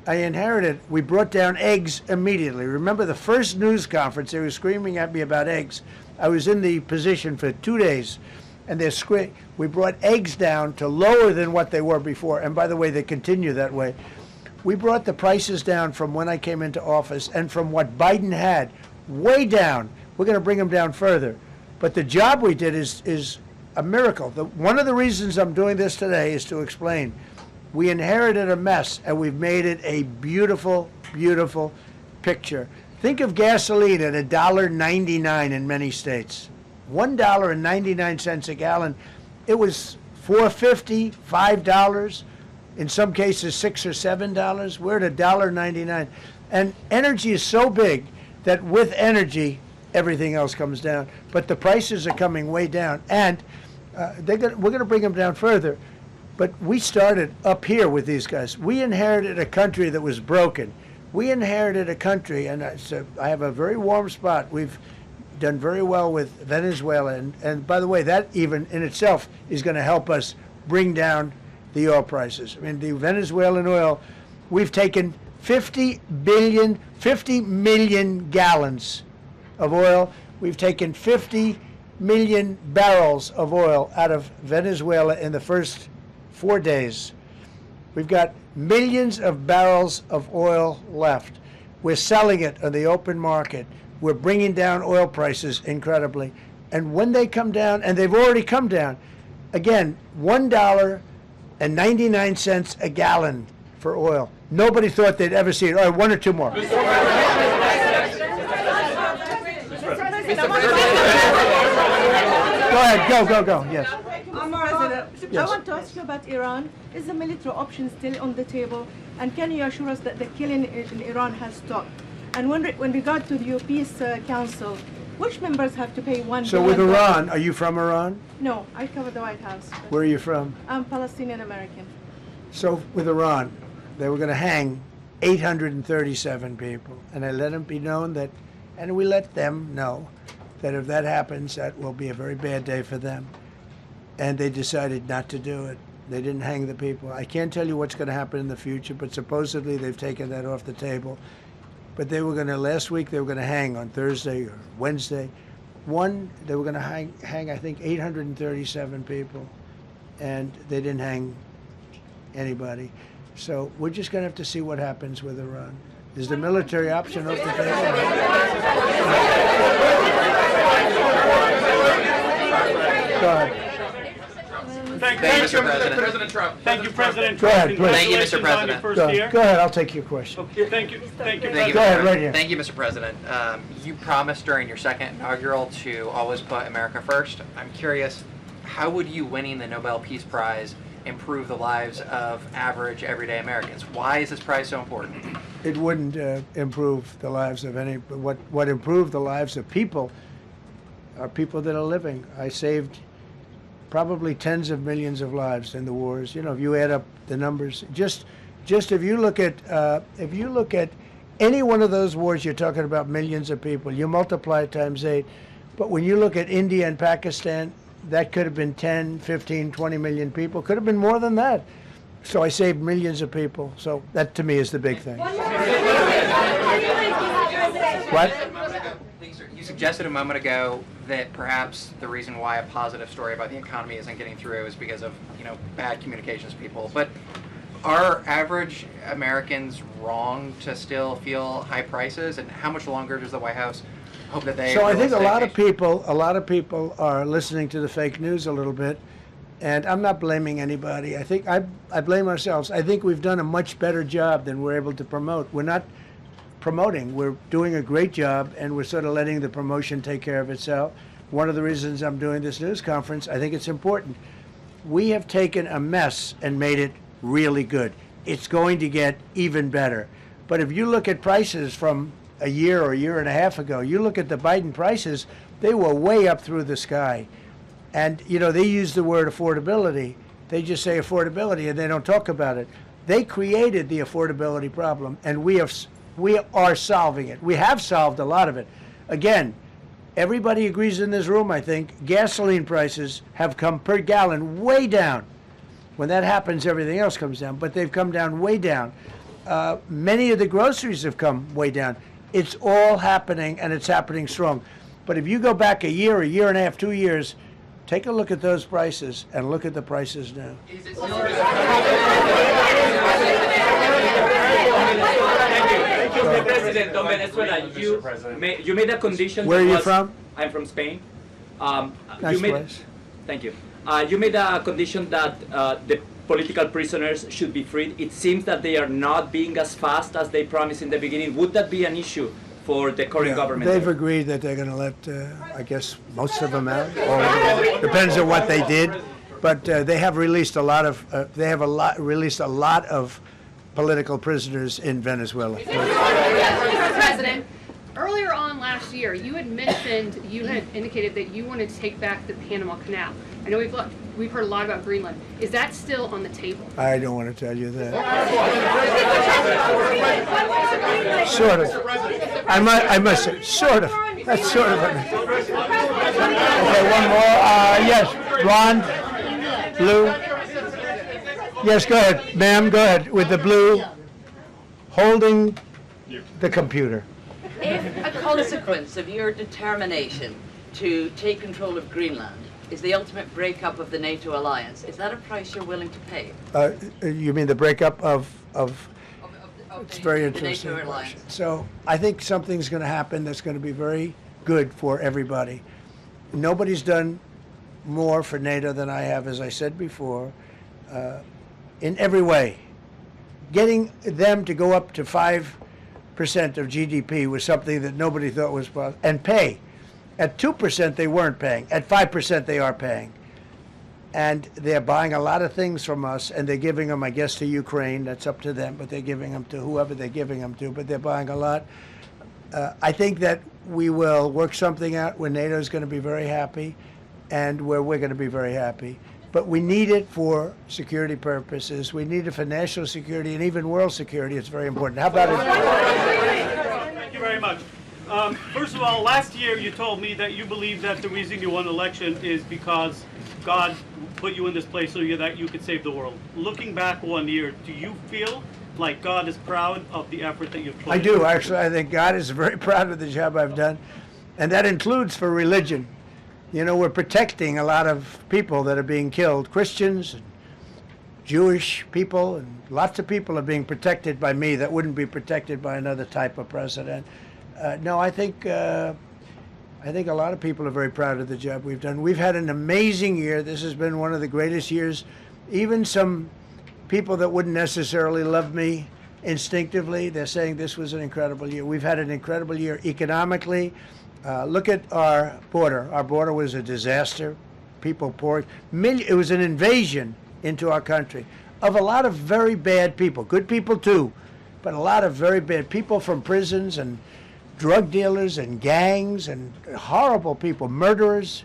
I inherited, we brought down eggs immediately. Remember the first news conference, they were screaming at me about eggs. I was in the position for 2 days, and we brought eggs down to lower than what they were before. And by the way, they continue that way. We brought the prices down from when I came into office and from what Biden had, way down. We're going to bring them down further. But the job we did is a miracle. One of the reasons I'm doing this today is to explain. We inherited a mess, and we've made it a beautiful, beautiful picture. Think of gasoline at $1.99 in many states. $1.99 a gallon. It was $4.50, $5, in some cases $6 or $7. We're at $1.99. And energy is so big that with energy, everything else comes down. But the prices are coming way down, and we're going to bring them down further. But we started up here with these guys. We inherited a country that was broken. We inherited a country, and I have a very warm spot. We've done very well with Venezuela, and by the way, that even in itself is going to help us bring down the oil prices. I mean, the Venezuelan oil, we've taken 50 million gallons of oil. We've taken 50 million barrels of oil out of Venezuela in the first 4 days. We've got millions of barrels of oil left. We're selling it on the open market. We're bringing down oil prices incredibly. And when they come down, and they've already come down, again, $1.99 a gallon for oil. Nobody thought they'd ever see it. All right, one or two more. Go ahead, go, yes. President, Yes. I want to ask you about Iran. Is the military option still on the table? And can you assure us that the killing in Iran has stopped? And when regard to the Peace Council, which members have to pay $1 So with Iran, are you from Iran? No, I cover the White House. Where are you from? I'm Palestinian American. So with Iran, they were going to hang 837 people, and I let them be known that, and we let them know that if that happens, that will be a very bad day for them. And they decided not to do it. They didn't hang the people. I can't tell you what's going to happen in the future, but supposedly they've taken that off the table. But they were going to, last week, they were going to hang on Thursday or Wednesday. They were going to hang, I think, 837 people, and they didn't hang anybody. So we're just going to have to see what happens with Iran. Is the military option off the table? Go ahead. Thank you, Mr. President Trump. Thank you, President Go Trump. ahead, please. Thank you, Mr. Congratulations on your President. first year. Go ahead, I'll take your question. Okay, thank you, Thank you, Go ahead, right here. Thank you, Mr. President. You promised during your second inaugural to always put America first. I'm curious, how would you winning the Nobel Peace Prize improve the lives of average, everyday Americans? Why is this prize so important? It wouldn't improve the lives of any. What improved the lives of people are people that are living. I saved probably tens of millions of lives in the wars. You know, if you add up the numbers, just if you look at any one of those wars, you're talking about millions of people. You multiply it times 8. But when you look at India and Pakistan, that could have been 10, 15, 20 million people. Could have been more than that. So I saved millions of people. So that to me is the big thing. What? You suggested a moment ago that perhaps the reason why a positive story about the economy isn't getting through is because of, bad communications people. But are average Americans wrong to still feel high prices? And how much longer does the White House hope that they... So I think a lot of people are listening to the fake news a little bit, and I'm not blaming anybody. I think I blame ourselves. I think we've done a much better job than we're able to promote. We're not promoting. We're doing a great job, and we're sort of letting the promotion take care of itself. One of the reasons I'm doing this news conference, I think it's important. We have taken a mess and made it really good. It's going to get even better. But if you look at prices from a year or a year and a half ago, you look at the Biden prices, they were way up through the sky. And, they use the word affordability. They just say affordability and they don't talk about it. They created the affordability problem, and we are solving it. We have solved a lot of it. Again, everybody agrees in this room, I think, gasoline prices have come per gallon way down. When that happens, everything else comes down, but they've come down way down. Many of the groceries have come way down. It's all happening, and it's happening strong. But if you go back a year and a half, 2 years, take a look at those prices and look at the prices now. Mr. President, on Venezuela, you made a condition. Where are you from? I'm from Spain. Nice place. Thank you. You made a condition that the political prisoners should be freed. It seems that they are not being as fast as they promised in the beginning. Would that be an issue for the current government? They've agreed that they're going to let, I guess, most of them out. Or depends on what they did. But they have released a lot of. Released a lot of political prisoners in Venezuela. Mr. President, Earlier on last year, you had mentioned, you had indicated that you wanted to take back the Panama Canal. I know we've heard a lot about Greenland. Is that still on the table? I don't want to tell you that. Sort of. I must say, sort of. That's sort of it. Okay, one more. Yes, Ron, blue. Yes, go ahead, ma'am. Go ahead with the blue, holding the computer. If a consequence of your determination to take control of Greenland is the ultimate breakup of the NATO alliance, is that a price you're willing to pay? You mean the breakup of it's very interesting. NATO alliance. So I think something's going to happen that's going to be very good for everybody. Nobody's done more for NATO than I have, as I said before, in every way. Getting them to go up to 5% of GDP was something that nobody thought was possible, and pay. At 2% they weren't paying. At 5% they are paying. And they're buying a lot of things from us, and they're giving them, I guess, to Ukraine. That's up to them, but they're giving them to whoever they're giving them to, but they're buying a lot. I think that we will work something out where NATO is going to be very happy and where we're going to be very happy. But we need it for security purposes. We need it for national security and even world security. It's very important. How about it? Thank you very much. First of all, last year you told me that you believe that the reason you won the election is because God put you in this place so that you could save the world. Looking back 1 year, do you feel like God is proud of the effort that you've put in? I do, actually. I think God is very proud of the job I've done. And that includes for religion. You know, we're protecting a lot of people that are being killed. Christians, and Jewish people, and lots of people are being protected by me that wouldn't be protected by another type of president. No, I think a lot of people are very proud of the job we've done. We've had an amazing year. This has been one of the greatest years. Even some people that wouldn't necessarily love me instinctively, they're saying this was an incredible year. We've had an incredible year economically. Look at our border. Our border was a disaster. People poured. It was an invasion into our country of a lot of very bad people. Good people too, but a lot of very bad people from prisons and drug dealers and gangs and horrible people, murderers,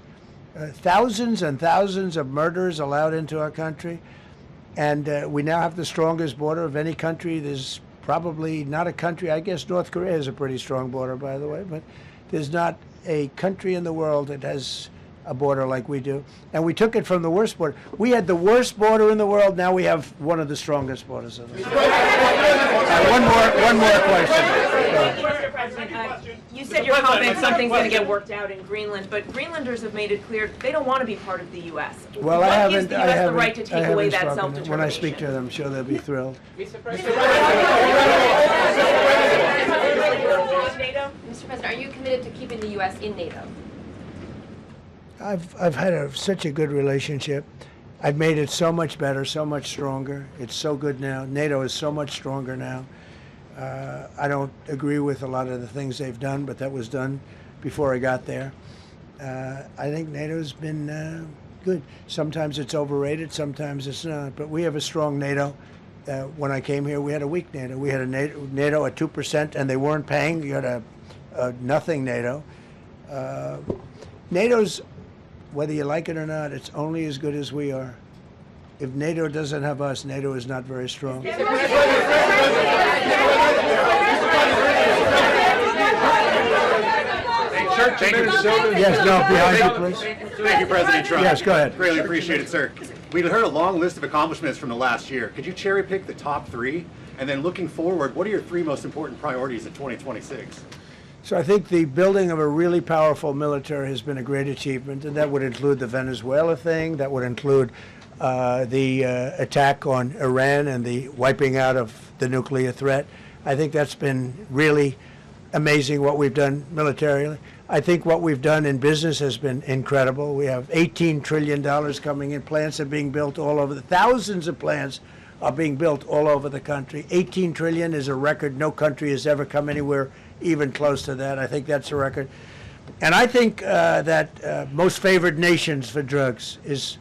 thousands and thousands of murderers allowed into our country. And we now have the strongest border of any country. There's probably not a country, I guess North Korea has a pretty strong border, by the way, but there's not a country in the world that has a border like we do. And we took it from the worst border. We had the worst border in the world. Now we have one of the strongest borders in the world. One more question. Mr. President, you said you're confident something's going to get worked out in Greenland, but Greenlanders have made it clear they don't want to be part of the U.S. Well, what gives the U.S. the right to take away that self-determination? When I speak to them, I'm sure they'll be thrilled. Mr. President, are you committed to keeping the U.S. in NATO? I've had such a good relationship. I've made it so much better, so much stronger. It's so good now. NATO is so much stronger now. I don't agree with a lot of the things they've done, but that was done before I got there. I think NATO's been good. Sometimes it's overrated, sometimes it's not. But we have a strong NATO. When I came here, we had a weak NATO. We had a NATO at 2%, and they weren't paying. You had a nothing NATO. NATO's, whether you like it or not, it's only as good as we are. If NATO doesn't have us, NATO is not very strong. Thank you. Yes, no, behind you, please. Thank you, President Trump. Yes, go ahead. Greatly appreciate it, sir. We heard a long list of accomplishments from the last year. Could you cherry pick the top three? And then looking forward, what are your three most important priorities in 2026? So I think the building of a really powerful military has been a great achievement, and that would include the Venezuela thing, that would include the attack on Iran and the wiping out of the nuclear threat. I think that's been really amazing what we've done militarily. I think what we've done in business has been incredible. We have $18 trillion coming in. Plants are being built all over. Thousands of plants are being built all over the country. 18 trillion is a record. No country has ever come anywhere even close to that. I think that's a record. And I think that most favored nations for drugs is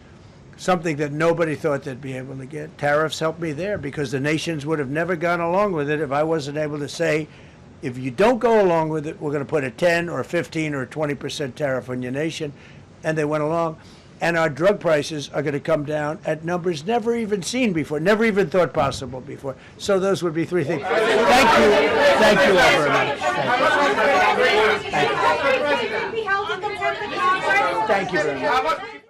something that nobody thought they'd be able to get. Tariffs helped me there because the nations would have never gone along with it if I wasn't able to say If you don't go along with it, we're going to put a 10 or 15 or 20% tariff on your nation. And they went along. And our drug prices are going to come down at numbers never even seen before, never even thought possible before. So those would be three things. Thank you. Thank you all very much. Thank you very much.